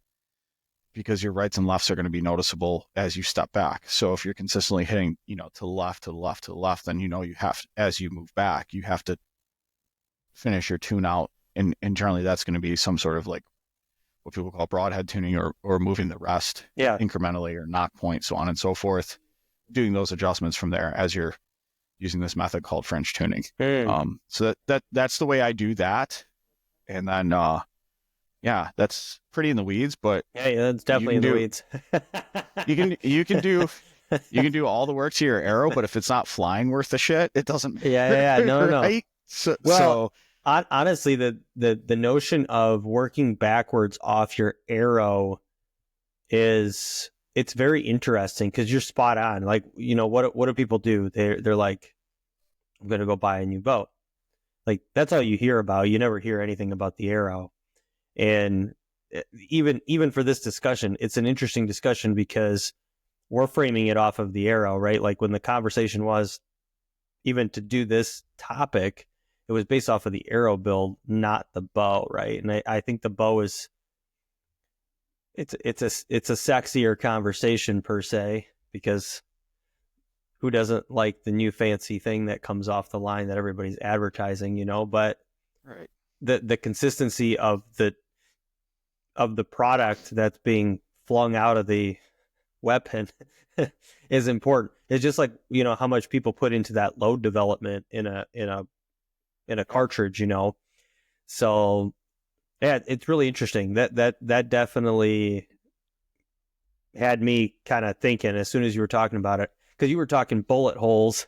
because your rights and lefts are going to be noticeable as you step back. So if you're consistently hitting, to the left, to the left, to the left, then you have to, as you move back, you have to finish your tune out. And generally that's going to be some sort of like what people call broadhead tuning, or moving the rest incrementally, or knock point, so on and so forth, doing those adjustments from there as you're using this method called French tuning. So that's the way I do that. And then, that's pretty in the weeds, but yeah, that's definitely in the weeds. you can do You can do all the work to your arrow, but if it's not flying worth the shit, it doesn't matter. Yeah. No. Right? So, Well, honestly, the notion of working backwards off your arrow it's very interesting because you're spot on. Like, what do people do? They're like, I'm going to go buy a new bow. Like, that's all you hear about. You never hear anything about the arrow. And even for this discussion, it's an interesting discussion because we're framing it off of the arrow, right? Like when the conversation was even to do this topic, it was based off of the arrow build, not the bow, right? And I think the bow is it's a sexier conversation per se, because who doesn't like the new fancy thing that comes off the line that everybody's advertising, but right. the consistency of the product that's being flung out of the weapon is important. It's just like, how much people put into that load development in a cartridge, So yeah, it's really interesting. That definitely had me kind of thinking as soon as you were talking about it, because you were talking bullet holes,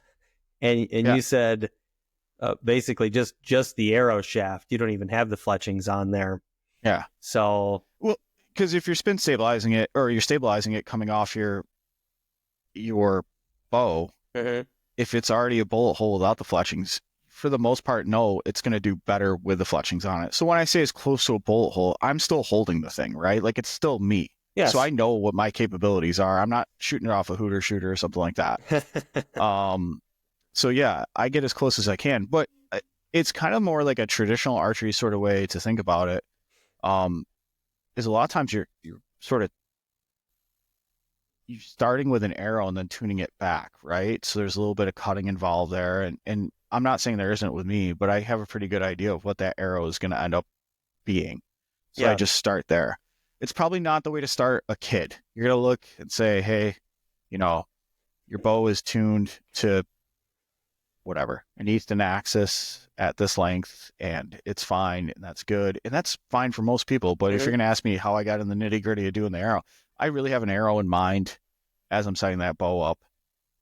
and you said basically just the arrow shaft. You don't even have the fletchings on there. Yeah. So well, because if you're spin stabilizing it, or you're stabilizing it coming off your bow, if it's already a bullet hole without the fletchings, for the most part, no, it's going to do better with the fletchings on it. So when I say it's close to a bullet hole, I'm still holding the thing, right? Like it's still me. yes. So I know what my capabilities are. I'm not shooting it off a Hooter shooter or something like that. So yeah, I get as close as I can, but it's kind of more like a traditional archery sort of way to think about it. Is a lot of times you're sort of starting with an arrow and then tuning it back, right? So there's a little bit of cutting involved there, and I'm not saying there isn't with me, but I have a pretty good idea of what that arrow is going to end up being. So I just start there. It's probably not the way to start a kid. You're going to look and say, hey, your bow is tuned to whatever, an eastern axis at this length, and it's fine, and that's good. And that's fine for most people. But if you're going to ask me how I got in the nitty gritty of doing the arrow, I really have an arrow in mind as I'm setting that bow up.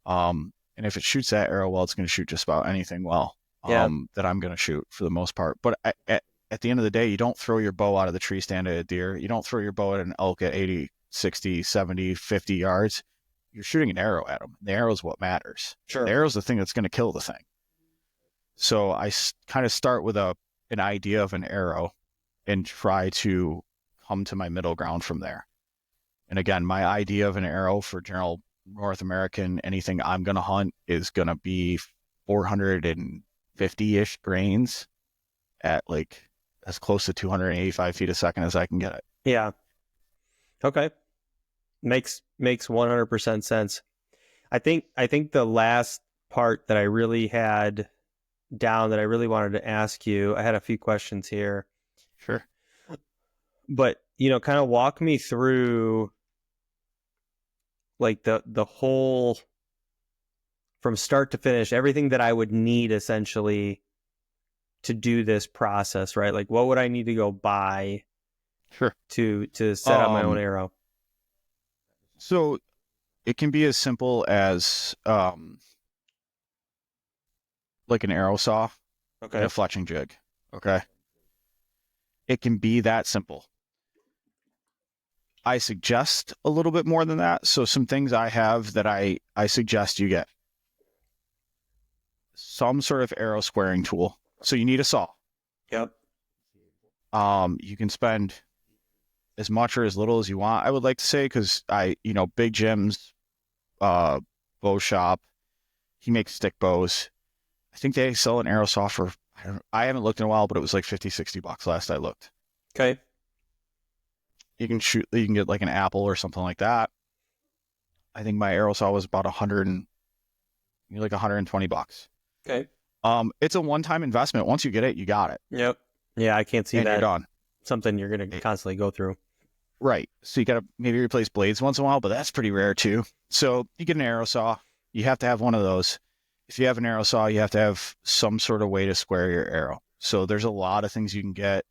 And if it shoots that arrow well, it's going to shoot just about anything well that I'm going to shoot for the most part. But at the end of the day, you don't throw your bow out of the tree stand at a deer. You don't throw your bow at an elk at 80, 60, 70, 50 yards. You're shooting an arrow at them. The arrow is what matters. Sure. The arrow is the thing that's going to kill the thing. So I kind of start with an idea of an arrow and try to come to my middle ground from there. And again, my idea of an arrow for general North American, anything I'm going to hunt is going to be 450-ish grains at like as close to 285 feet a second as I can get it. Yeah. Okay. Makes 100% sense. I think the last part that I really had down that I really wanted to ask you, I had a few questions here. Sure. But, kind of walk me through like the whole from start to finish, everything that I would need essentially to do this process, right? Like what would I need to go buy to set up my own arrow? So it can be as simple as like an arrow saw and a fletching jig. Okay. It can be that simple. I suggest a little bit more than that. So some things I have that I suggest you get. Some sort of arrow squaring tool. So you need a saw. Yep. You can spend as much or as little as you want, I would like to say, because Big Jim's bow shop, he makes stick bows. I think they sell an arrow saw for, I haven't looked in a while, but it was like $50-$60 last I looked. Okay. You can get like an Apple or something like that. I think my arrow saw was about $120. Okay. It's a one-time investment. Once you get it, you got it. Yep. Yeah, I can't see and that. You're done. Something you're going to constantly go through. Right. So you got to maybe replace blades once in a while, but that's pretty rare too. So you get an arrow saw. You have to have one of those. If you have an arrow saw, you have to have some sort of way to square your arrow. So there's a lot of things you can get.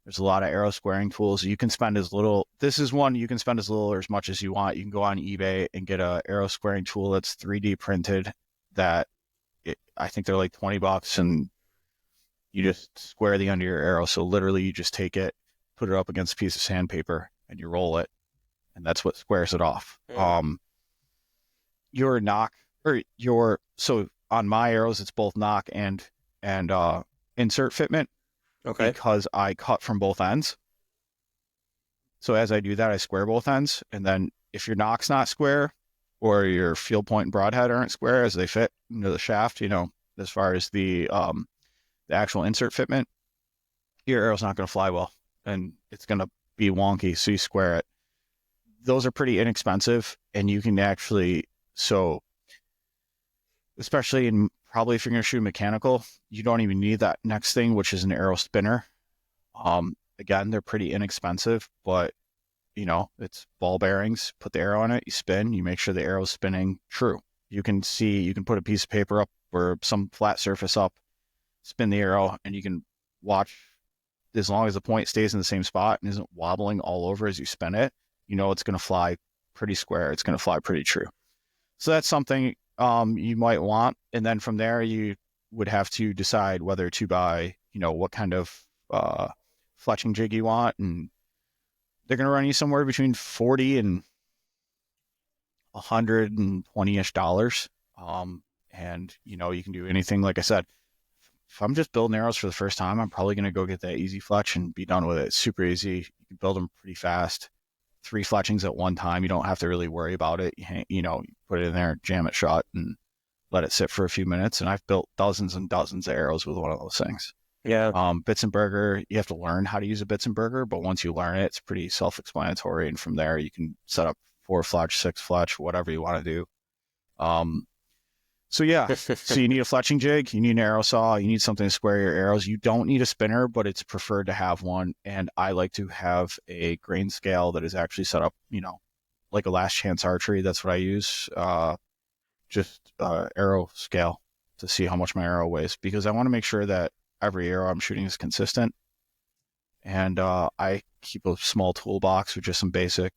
There's a lot of arrow squaring tools. You can spend as little. This is one you can spend as little or as much as you want. You can go on eBay and get a arrow squaring tool that's 3D printed. I think they're like $20, and you just square the end of your arrow. So literally, you just take it, put it up against a piece of sandpaper, and you roll it, and that's what squares it off. Your knock so on my arrows, it's both knock and insert fitment. Okay. Because I cut from both ends. So as I do that, I square both ends. And then if your knock's not square or your field point and broadhead aren't square as they fit into the shaft, as far as the actual insert fitment, your arrow's not going to fly well and it's going to be wonky. So you square it. Those are pretty inexpensive, and you can actually, especially in probably if you're going to shoot mechanical, you don't even need that next thing, which is an arrow spinner. Again, they're pretty inexpensive, but it's ball bearings. Put the arrow on it, you spin, you make sure the arrow's spinning true. You can put a piece of paper up or some flat surface up, spin the arrow, and you can watch as long as the point stays in the same spot and isn't wobbling all over as you spin it. It's going to fly pretty square. It's going to fly pretty true. So that's something you might want. And then from there, you would have to decide whether to buy, what kind of fletching jig you want. And they're going to run you somewhere between $40 and $120-ish. And, you can do anything. Like I said, if I'm just building arrows for the first time, I'm probably going to go get that easy fletch and be done with it. It's super easy. You can build them pretty fast. 3 fletchings at one time. You don't have to really worry about it. You put it in there, jam it shut, and let it sit for a few minutes. And I've built dozens and dozens of arrows with one of those things. Yeah. Bitsenberger, you have to learn how to use a Bitsenberger, but once you learn it, it's pretty self-explanatory. And from there, you can set up 4 fletch, 6 fletch, whatever you want to do. So you need a fletching jig, you need an arrow saw, you need something to square your arrows. You don't need a spinner, but it's preferred to have one. And I like to have a grain scale that is actually set up, like a last chance archery. That's what I use. Just arrow scale to see how much my arrow weighs, because I want to make sure that every arrow I'm shooting is consistent. And I keep a small toolbox with just some basic,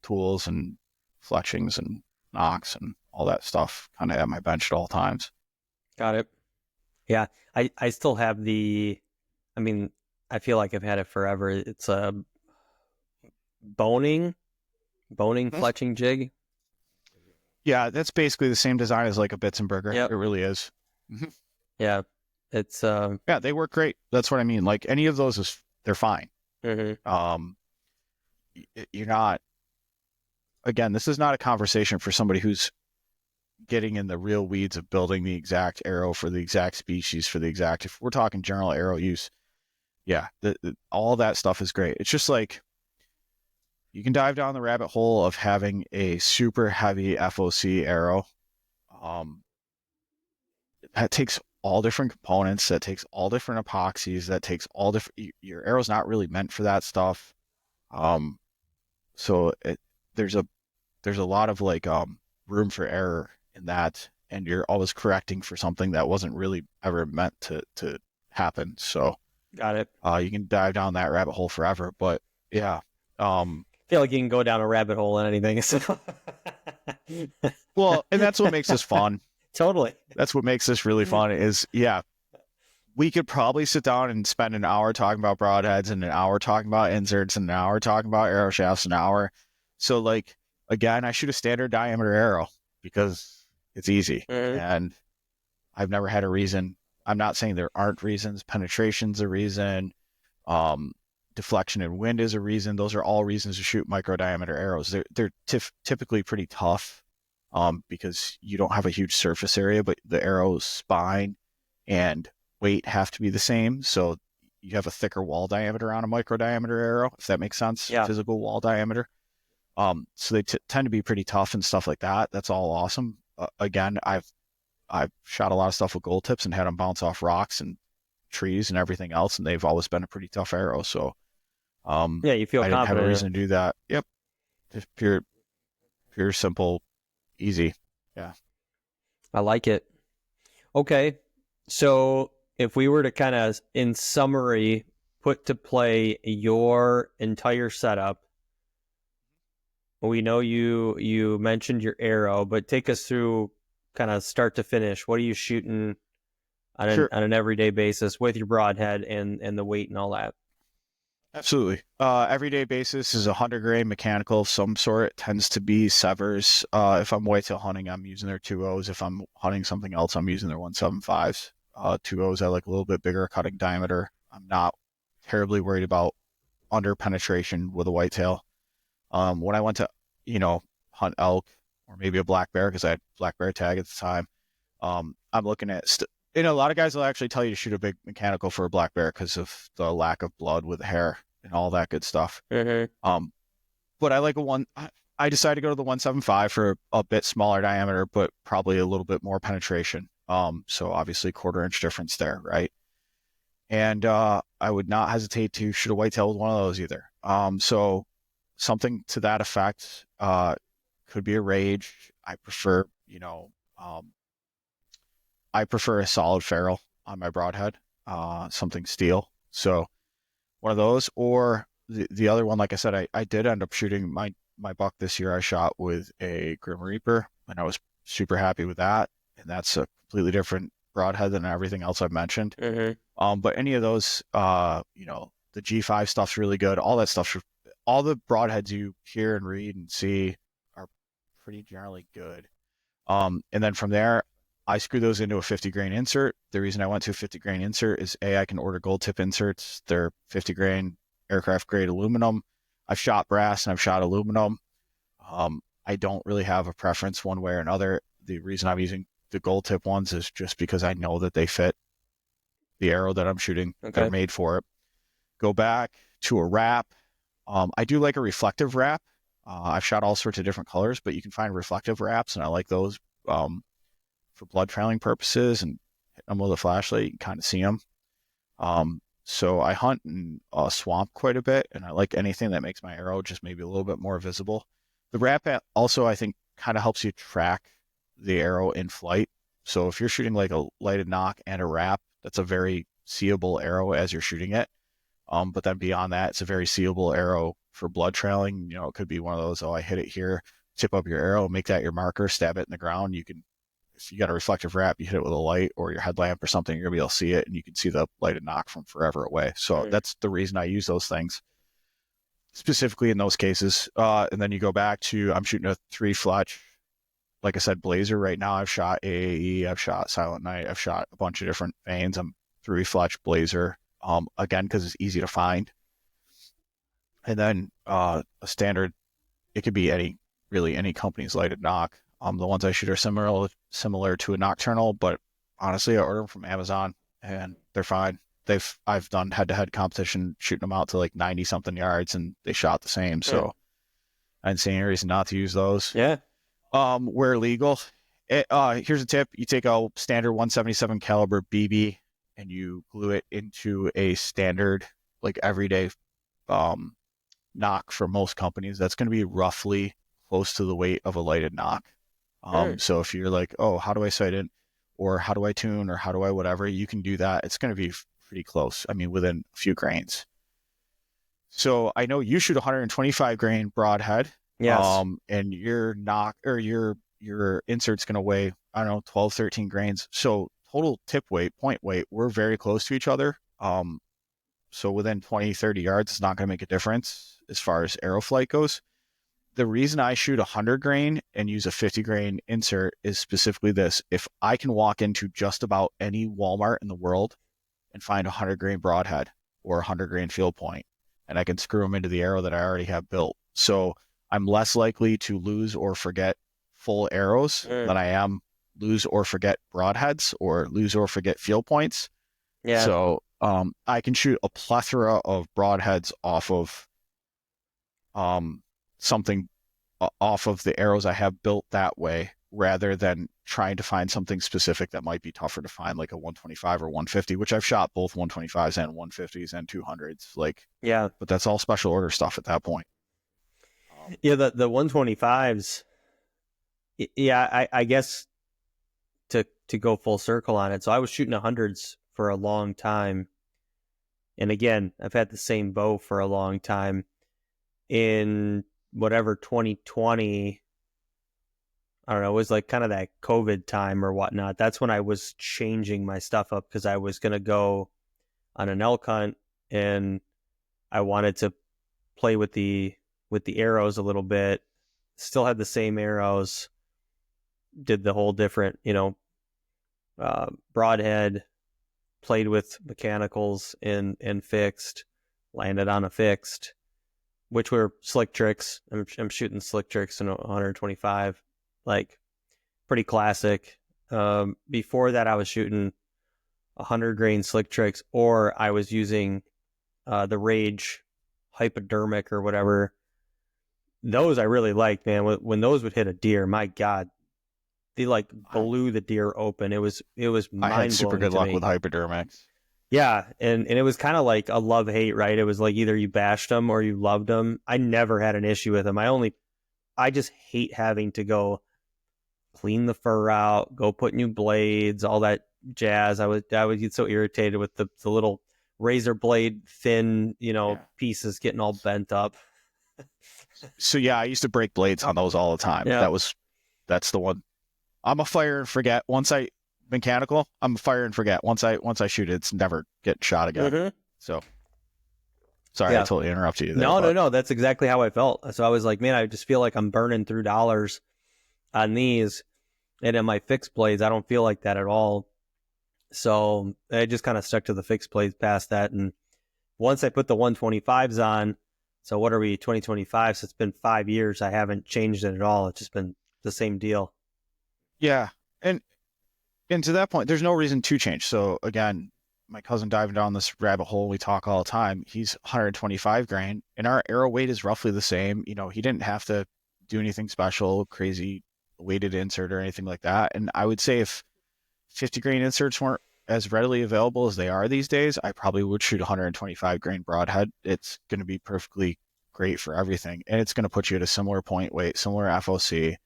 tools and fletchings and knocks and all that stuff kind of at my bench at all times. Got it. Yeah, I still have I feel like I've had it forever. It's a boning fletching jig. Yeah, that's basically the same design as like a Bitsenberger. Yep. It really is. Yeah, it's yeah, they work great. That's what I mean. Like any of those they're fine. Mm-hmm. You're not. Again, this is not a conversation for somebody who's getting in the real weeds of building the exact arrow for the exact species for the exact. If we're talking general arrow use, yeah, all that stuff is great. It's just like you can dive down the rabbit hole of having a super heavy FOC arrow. That takes all different components. That takes all different epoxies. That takes all different. Your arrow's not really meant for that stuff. So there's a lot of like room for error in that, and you're always correcting for something that wasn't really ever meant to happen. So got it. You can dive down that rabbit hole forever, but yeah. I feel like you can go down a rabbit hole on anything. Well, and that's what makes this fun. Totally. That's what makes this really fun is, yeah, we could probably sit down and spend an hour talking about broadheads and an hour talking about inserts and an hour talking about arrow shafts, an hour. So like, again, I shoot a standard diameter arrow because it's easy. Mm-hmm. And I've never had a reason. I'm not saying there aren't reasons. Penetration's a reason. Deflection and wind is a reason. Those are all reasons to shoot micro diameter arrows. They're typically pretty tough because you don't have a huge surface area, but the arrow's spine and weight have to be the same. So you have a thicker wall diameter on a micro diameter arrow, if that makes sense. Yeah. Physical wall diameter. So they tend to be pretty tough and stuff like that. That's all awesome. Again, I've shot a lot of stuff with gold tips and had them bounce off rocks and trees and everything else, and they've always been a pretty tough arrow. So yeah, you feel I confident. didn't have a reason to do that. Yep. Just pure, simple, easy. Yeah. I like it. Okay. So if we were to kind of, in summary, put to play your entire setup. We know you mentioned your arrow, but take us through kind of start to finish. What are you shooting on Sure. an everyday basis with your broadhead and the weight and all that? Absolutely. Everyday basis is a 100-grain mechanical of some sort. It tends to be Severs. If I'm whitetail hunting, I'm using their 2.0s. If I'm hunting something else, I'm using their 175s. 2.0s, I like a little bit bigger cutting diameter. I'm not terribly worried about under penetration with a whitetail. When I went to, hunt elk or maybe a black bear, because I had black bear tag at the time, I'm looking at, a lot of guys will actually tell you to shoot a big mechanical for a black bear because of the lack of blood with the hair and all that good stuff. Mm-hmm. But I like I decided to go to the 175 for a bit smaller diameter, but probably a little bit more penetration. So obviously 1/4 inch difference there, right? And I would not hesitate to shoot a whitetail with one of those either. So something to that effect could be a rage. I prefer, I prefer a solid ferrule on my broadhead, something steel. So one of those, or the other one, like I said, I did end up shooting my buck this year. I shot with a Grim Reaper, and I was super happy with that. And that's a completely different broadhead than everything else I've mentioned. Mm-hmm. But any of those, the G5 stuff's really good. All that stuff, all the broadheads you hear and read and see are pretty generally good. And then from there, I screw those into a 50 grain insert. The reason I went to a 50 grain insert is I can order gold tip inserts. They're 50 grain aircraft grade aluminum. I've shot brass and I've shot aluminum. I don't really have a preference one way or another. The reason I'm using the gold tip ones is just because I know that they fit the arrow that I'm shooting. Okay. They're made for it. Go back to a wrap. I do like a reflective wrap. I've shot all sorts of different colors, but you can find reflective wraps, and I like those for blood trailing purposes, and hit them with a flashlight, you can kind of see them. So I hunt in a swamp quite a bit, and I like anything that makes my arrow just maybe a little bit more visible. The wrap also, I think, kind of helps you track the arrow in flight. So if you're shooting like a lighted knock and a wrap, that's a very seeable arrow as you're shooting it. But then beyond that, it's a very seeable arrow for blood trailing. It could be one of those, I hit it here, tip up your arrow, make that your marker, stab it in the ground. You can, if you got a reflective wrap, you hit it with a light or your headlamp or something, you're gonna be able to see it, and you can see the lighted knock from forever away. So that's the reason I use those things specifically in those cases. And then you go back to, I'm shooting a 3 Fletch, like I said, Blazer right now. I've shot AAE, I've shot Silent Night, I've shot a bunch of different veins. I'm 3 Fletch Blazer, again, because it's easy to find. And then a standard, it could be any company's lighted knock. The ones I shoot are similar to a nocturnal, but honestly, I order them from Amazon and they're fine. I've done head-to-head competition shooting them out to like 90 something yards, and they shot the same. So I didn't see any reason not to use those. Yeah. Where legal, here's a tip: you take a standard 177 caliber BB and you glue it into a standard, like everyday knock for most companies. That's going to be roughly close to the weight of a lighted knock. So if you're like, oh, how do I sight it, or how do I tune, or how do I whatever, you can do that. It's going to be pretty close. I mean, within a few grains. So I know you shoot 125 grain broadhead. Yes. And your knock or your insert's going to weigh, I don't know, 12, 13 grains. So total tip weight, point weight, we're very close to each other. So within 20, 30 yards, it's not going to make a difference as far as arrow flight goes. The reason I shoot 100 grain and use a 50 grain insert is specifically this: if I can walk into just about any Walmart in the world and find a 100 grain broadhead or a 100 grain field point, and I can screw them into the arrow that I already have built. So I'm less likely to lose or forget full arrows than I am lose or forget broadheads or lose or forget field points. Yeah. So I can shoot a plethora of broadheads off of something off of the arrows I have built that way, rather than trying to find something specific that might be tougher to find, like a 125 or 150, which I've shot both 125s and 150s and 200s. Yeah. But that's all special order stuff at that point. Yeah, the 125s. Yeah, I guess to go full circle on it. So I was shooting 100s for a long time, And again, I've had the same bow for a long time. In whatever 2020, I don't know, it was like kind of that COVID time or whatnot. That's when I was changing my stuff up because I was going to go on an elk hunt and I wanted to play with the arrows a little bit. Still had the same arrows, did the whole different, broadhead, played with mechanicals and fixed, landed on a fixed, which were slick tricks. I'm shooting slick tricks in 125, like pretty classic. Before that, I was shooting 100 grain slick tricks, or I was using the Rage hypodermic or whatever. Those I really liked, man. When those would hit a deer, my God, they like blew the deer open. It was mind-blowing. I had super good luck me. with hypodermics. Yeah, and it was kind of like a love-hate, right? It was like either you bashed them or you loved them. I never had an issue with them. I just hate having to go clean the fur out, go put new blades, all that jazz. I would get so irritated with the little razor blade thin, pieces getting all bent up. So yeah, I used to break blades on those all the time. Yeah. That's the one. I'm a fire and forget. Mechanical, I'm a fire and forget. Once I shoot it, it's never get shot again. Mm-hmm. So sorry, I totally interrupted you there. No. That's exactly how I felt. So I was like, man, I just feel like I'm burning through dollars on these. And in my fixed blades, I don't feel like that at all. So I just kind of stuck to the fixed blades past that. And once I put the 125s on, so what are we, 2025? So it's been 5 years. I haven't changed it at all. It's just been the same deal. Yeah. And to that point, there's no reason to change. So again, my cousin diving down this rabbit hole, we talk all the time. He's 125 grain, and our arrow weight is roughly the same. He didn't have to do anything special, crazy weighted insert or anything like that. And I would say if 50 grain inserts weren't as readily available as they are these days, I probably would shoot 125 grain broadhead. It's going to be perfectly great for everything, and it's going to put you at a similar point weight, similar FOC.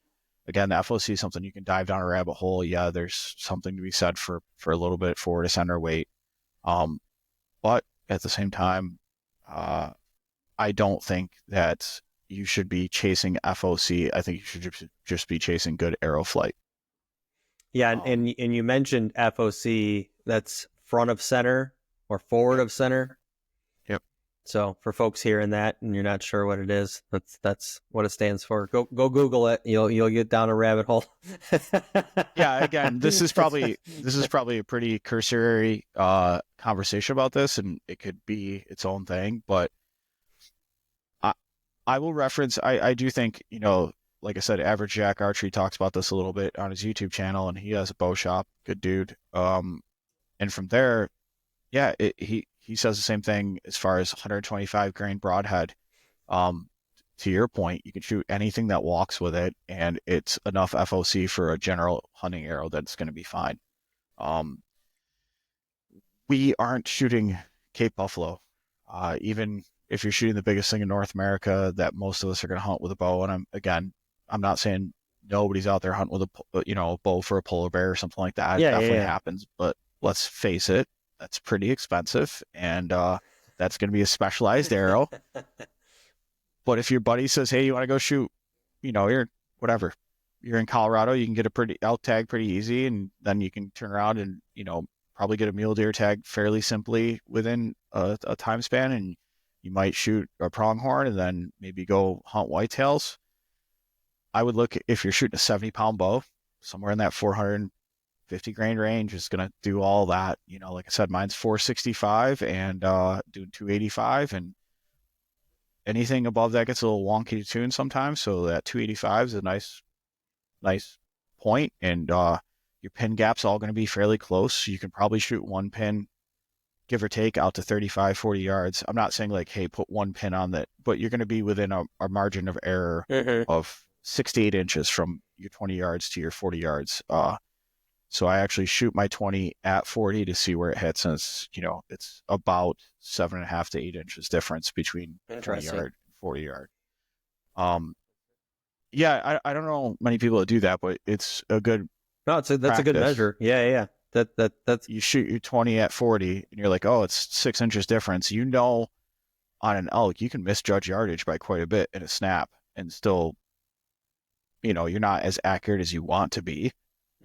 Again, the FOC is something you can dive down a rabbit hole. Yeah, there's something to be said for a little bit forward to center weight. But at the same time, I don't think that you should be chasing FOC. I think you should just be chasing good arrow flight. Yeah, and you mentioned FOC, that's front of center or forward of center. Yep. So for folks hearing that and you're not sure what it is, that's what it stands for. Go Google it. You'll get down a rabbit hole. Yeah, again, this is probably a pretty cursory conversation about this, and it could be its own thing, but I will reference, I do think, like I said, Average Jack Archery talks about this a little bit on his YouTube channel, and he has a bow shop, good dude. And from there, yeah, he says the same thing as far as 125 grain broadhead. To your point, you can shoot anything that walks with it, and it's enough FOC for a general hunting arrow that's going to be fine. We aren't shooting Cape Buffalo. Even if you're shooting the biggest thing in North America that most of us are going to hunt with a bow, and I'm not saying nobody's out there hunting with a bow for a polar bear or something like that. It definitely happens, but let's face it, that's pretty expensive, and that's going to be a specialized arrow. But if your buddy says, hey, you want to go shoot, you're in Colorado, you can get a pretty elk tag pretty easy, and then you can turn around and, probably get a mule deer tag fairly simply within a time span, and you might shoot a pronghorn and then maybe go hunt whitetails. I would look, if you're shooting a 70-pound bow, somewhere in that 450 grain range is going to do all that. Like I said, mine's 465 and doing 285, and anything above that gets a little wonky to tune sometimes. So that 285 is a nice point, and your pin gap's all going to be fairly close. So you can probably shoot one pin, give or take, out to 35, 40 yards. I'm not saying like, hey, put one pin on that, but you're going to be within a margin of error of 6 to 8 inches from your 20 yards to your 40 yards. So I actually shoot my 20 at 40 to see where it hits, and it's about 7.5 to 8 inches difference between 20 yard and 40 yard. Yeah, I don't know many people that do that, but it's a good. No, that's a good measure. Yeah. That's You shoot your 20 at 40 and you're like, oh, it's 6 inches difference. On an elk, you can misjudge yardage by quite a bit in a snap and still, you're not as accurate as you want to be,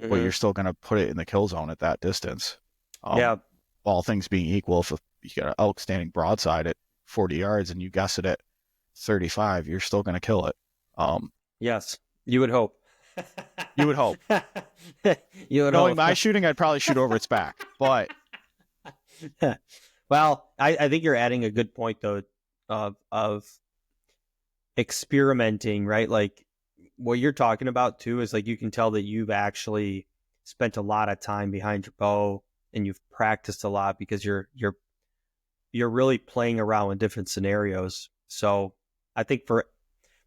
but you're still going to put it in the kill zone at that distance. Yeah. All things being equal, if you got an elk standing broadside at 40 yards and you guess it at 35, you're still going to kill it. Yes, you would hope. You would hope. You would Knowing hope. my shooting, I'd probably shoot over its back, but well, I think you're adding a good point though of experimenting, right? Like what you're talking about too is like you can tell that you've actually spent a lot of time behind your bow and you've practiced a lot because you're really playing around with different scenarios. So I think for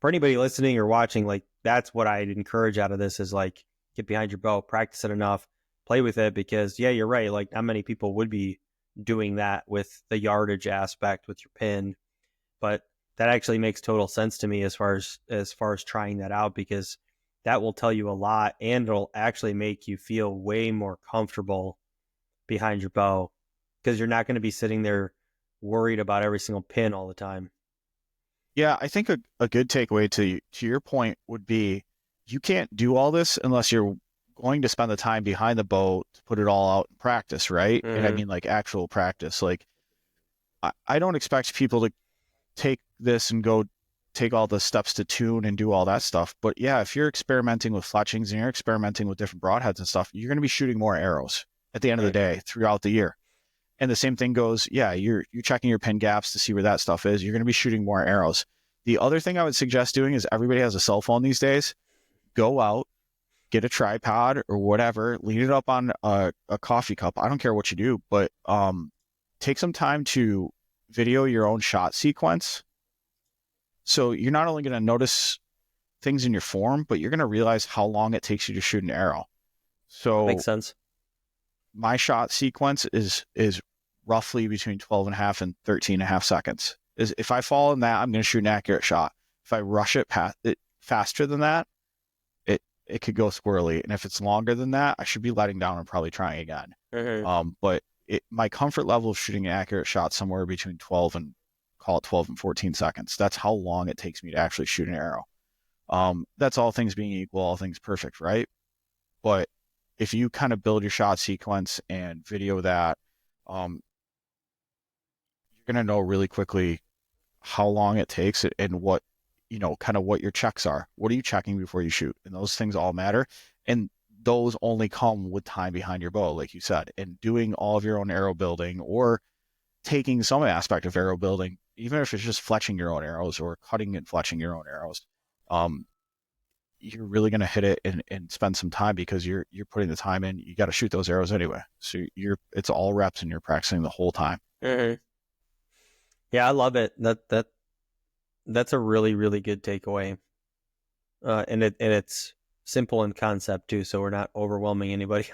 anybody listening or watching, like that's what I'd encourage out of this is like get behind your bow, practice it enough, play with it, because yeah, you're right. Like not many people would be doing that with the yardage aspect with your pin, but that actually makes total sense to me as far as trying that out, because that will tell you a lot and it'll actually make you feel way more comfortable behind your bow because you're not going to be sitting there worried about every single pin all the time. yeah, I think a good takeaway to your point would be you can't do all this unless you're going to spend the time behind the bow to put it all out in practice, right? And I mean like actual practice. Like I don't expect people to take this and go take all the steps to tune and do all that stuff. But yeah, if you're experimenting with fletchings and you're experimenting with different broadheads and stuff, you're going to be shooting more arrows at the end of the day throughout the year. And the same thing goes, yeah, you're checking your pin gaps to see where that stuff is. You're going to be shooting more arrows. The other thing I would suggest doing is everybody has a cell phone these days. Go out, get a tripod or whatever, lean it up on a coffee cup. I don't care what you do, but take some time to video your own shot sequence. So you're not only going to notice things in your form, but you're going to realize how long it takes you to shoot an arrow. So makes sense. My shot sequence is roughly between 12 and a half and 13 and a half seconds. If I fall in that, I'm going to shoot an accurate shot. If I rush it faster than that, it could go squirrely. And if it's longer than that, I should be letting down and probably trying again. But my comfort level of shooting an accurate shot somewhere between 12 and 14 seconds. That's how long it takes me to actually shoot an arrow. That's all things being equal, all things perfect, right? But if you kind of build your shot sequence and video that, you're going to know really quickly how long it takes and what, kind of what your checks are. What are you checking before you shoot? And those things all matter. And those only come with time behind your bow, like you said, and doing all of your own arrow building or taking some aspect of arrow building, even if it's just fletching your own arrows or cutting and fletching your own arrows. You're really going to hit it and spend some time because you're putting the time in. You got to shoot those arrows anyway. So it's all reps and you're practicing the whole time. Yeah, I love it. That's a really, really good takeaway. And it's simple in concept too, so we're not overwhelming anybody.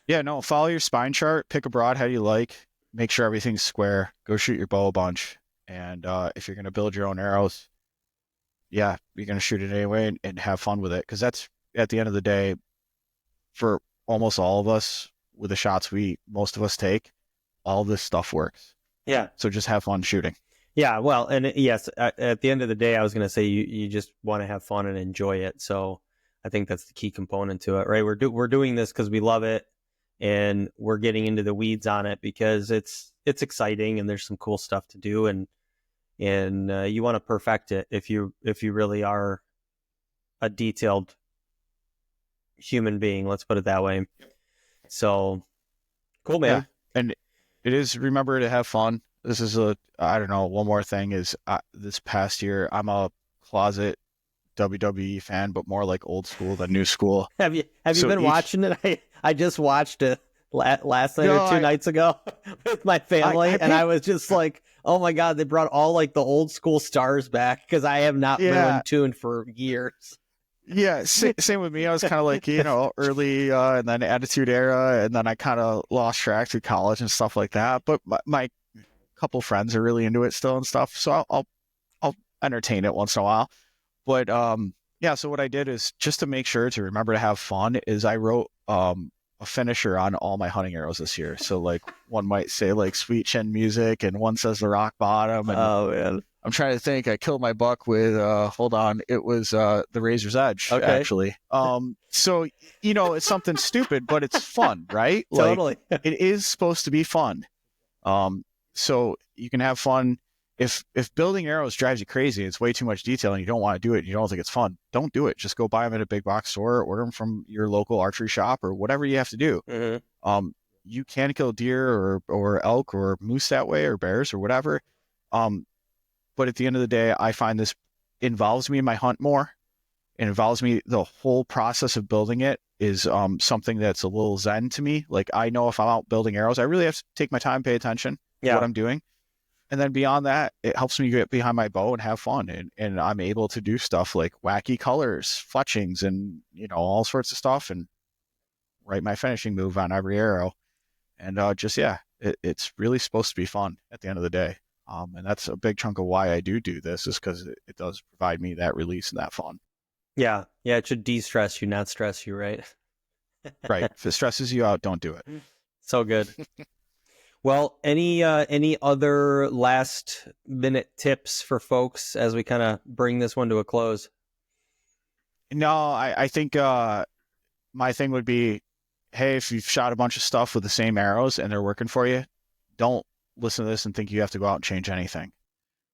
Yeah, no, follow your spine chart, pick a broadhead you like, make sure everything's square, go shoot your bow a bunch. And if you're going to build your own arrows, yeah, you're going to shoot it anyway and have fun with it. Because that's, at the end of the day, for almost all of us, with the shots most of us take, all this stuff works. Yeah. So just have fun shooting. Yeah, well, and yes, at the end of the day, I was going to say you just want to have fun and enjoy it. So I think that's the key component to it, right? We're doing this because we love it, and we're getting into the weeds on it because it's exciting and there's some cool stuff to do, and you want to perfect it if you really are a detailed human being. Let's put it that way. So cool, man. Yeah. And it is, remember to have fun. This is I don't know, one more thing is this past year, I'm a closet WWE fan, but more like old school than new school. Have you been watching it? I just watched it last night or 2 nights ago with my family, and I was just like, oh my God, they brought all like the old school stars back because I have not been in tune for years. Yeah, same with me. I was kind of like, early and then Attitude Era, and then I kind of lost track through college and stuff like that. But my couple friends are really into it still and stuff, so I'll entertain it once in a while. But yeah, so what I did is just to make sure to remember to have fun is I wrote a finisher on all my hunting arrows this year. So like one might say like Sweet Chin Music, and one says the Rock Bottom. And Oh man, I'm trying to think. I killed my buck with hold on, it was the Razor's Edge, Okay. actually. So it's something stupid, but it's fun, right? Like totally. it is supposed to be fun. So you can have fun. If building arrows drives you crazy, it's way too much detail and you don't want to do it, and you don't think it's fun, don't do it. Just go buy them at a big box store, or order them from your local archery shop, or whatever you have to do. Mm-hmm. You can kill deer or elk or moose that way, or bears or whatever. But at the end of the day, I find this involves me in my hunt more. It involves me. The whole process of building it is something that's a little zen to me. Like I know if I'm out building arrows, I really have to take my time, pay attention to what I'm doing. And then beyond that, it helps me get behind my bow and have fun. And I'm able to do stuff like wacky colors, fletchings, and, all sorts of stuff, and write my finishing move on every arrow. And it's really supposed to be fun at the end of the day. And that's a big chunk of why I do this, is because it does provide me that release and that fun. Yeah. It should de-stress you, not stress you, right? Right. If it stresses you out, don't do it. So good. Well, any other last minute tips for folks as we kind of bring this one to a close? No, I think my thing would be, hey, if you've shot a bunch of stuff with the same arrows and they're working for you, don't listen to this and think you have to go out and change anything.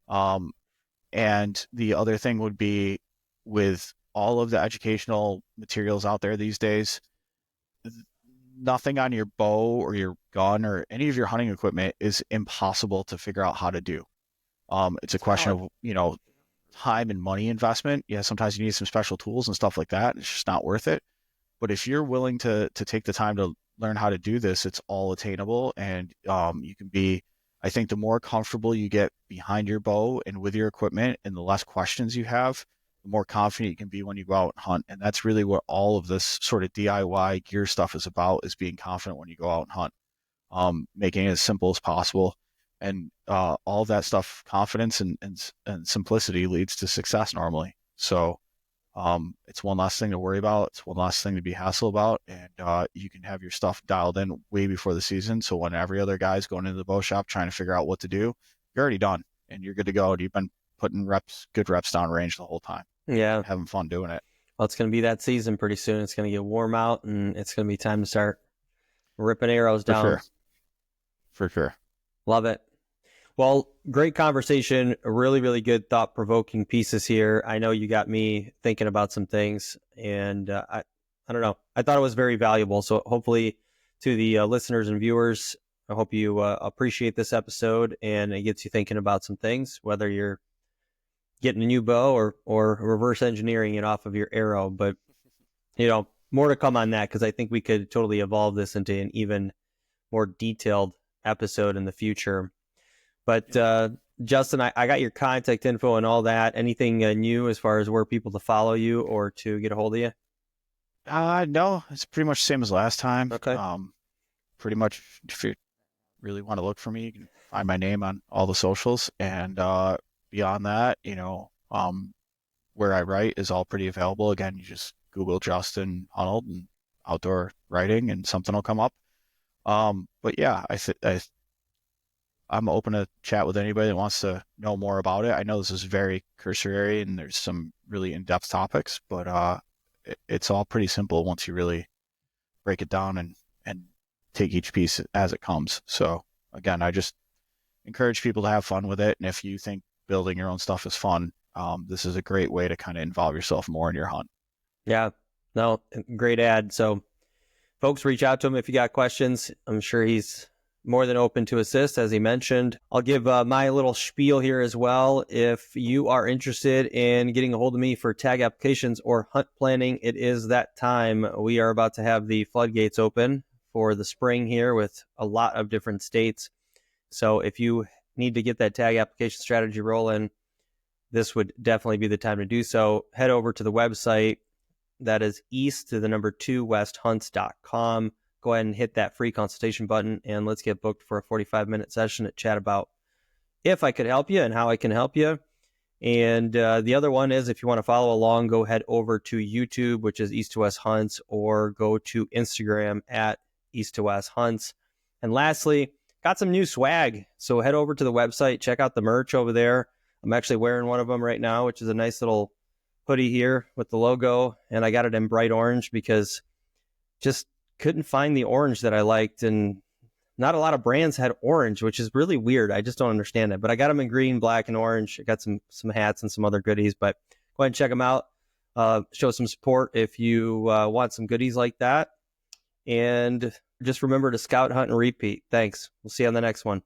And the other thing would be, with all of the educational materials out there these days, nothing on your bow or your gun or any of your hunting equipment is impossible to figure out how to do. It's a question of, time and money investment. Yeah, sometimes you need some special tools and stuff like that. It's just not worth it. But if you're willing to take the time to learn how to do this, it's all attainable. And you can be, I think the more comfortable you get behind your bow and with your equipment, and the less questions you have, the more confident you can be when you go out and hunt. And that's really what all of this sort of DIY gear stuff is about, is being confident when you go out and hunt, making it as simple as possible. And all of that stuff, confidence and simplicity, leads to success normally. So it's one less thing to worry about. It's one less thing to be hassled about. And you can have your stuff dialed in way before the season. So when every other guy's going into the bow shop trying to figure out what to do, you're already done and you're good to go. And you've been putting good reps down range the whole time. Yeah. Having fun doing it. Well, it's going to be that season pretty soon. It's going to get warm out, and it's going to be time to start ripping arrows down. For sure. Love it. Well, great conversation. Really, really good thought-provoking pieces here. I know you got me thinking about some things, and I don't know. I thought it was very valuable. So hopefully to the listeners and viewers, I hope you appreciate this episode, and it gets you thinking about some things, whether you're getting a new bow or reverse engineering it off of your arrow. But, more to come on that, because I think we could totally evolve this into an even more detailed episode in the future. But Justin, I got your contact info and all that. Anything new as far as where people to follow you or to get a hold of you? No, it's pretty much the same as last time. Okay. Pretty much, if you really want to look for me, you can find my name on all the socials. And beyond that, where I write is all pretty available. Again, you just Google Justin Hunold and outdoor writing, and something will come up. But yeah, I'm open to chat with anybody that wants to know more about it. I know this is very cursory and there's some really in-depth topics, but it's all pretty simple once you really break it down and take each piece as it comes. So again, I just encourage people to have fun with it. And if you think building your own stuff is fun, this is a great way to kind of involve yourself more in your hunt. Yeah, no, great ad. So folks, reach out to him if you got questions. I'm sure he's more than open to assist, as he mentioned. I'll give my little spiel here as well. If you are interested in getting a hold of me for tag applications or hunt planning, it is that time. We are about to have the floodgates open for the spring here with a lot of different states. So if you need to get that tag application strategy rolling, this would definitely be the time to do so. Head over to the website. That is east to the number 2 westhunts.com. Go ahead and hit that free consultation button, and let's get booked for a 45-minute session to chat about if I could help you and how I can help you. And the other one is, if you want to follow along, go head over to YouTube, which is East to West Hunts, or go to Instagram at East to West Hunts. And lastly, got some new swag. So head over to the website, check out the merch over there. I'm actually wearing one of them right now, which is a nice little hoodie here with the logo. And I got it in bright orange because just couldn't find the orange that I liked. And not a lot of brands had orange, which is really weird. I just don't understand it. But I got them in green, black, and orange. I got some hats and some other goodies. But go ahead and check them out. Show some support if you want some goodies like that. And just remember to scout, hunt, and repeat. Thanks. We'll see you on the next one.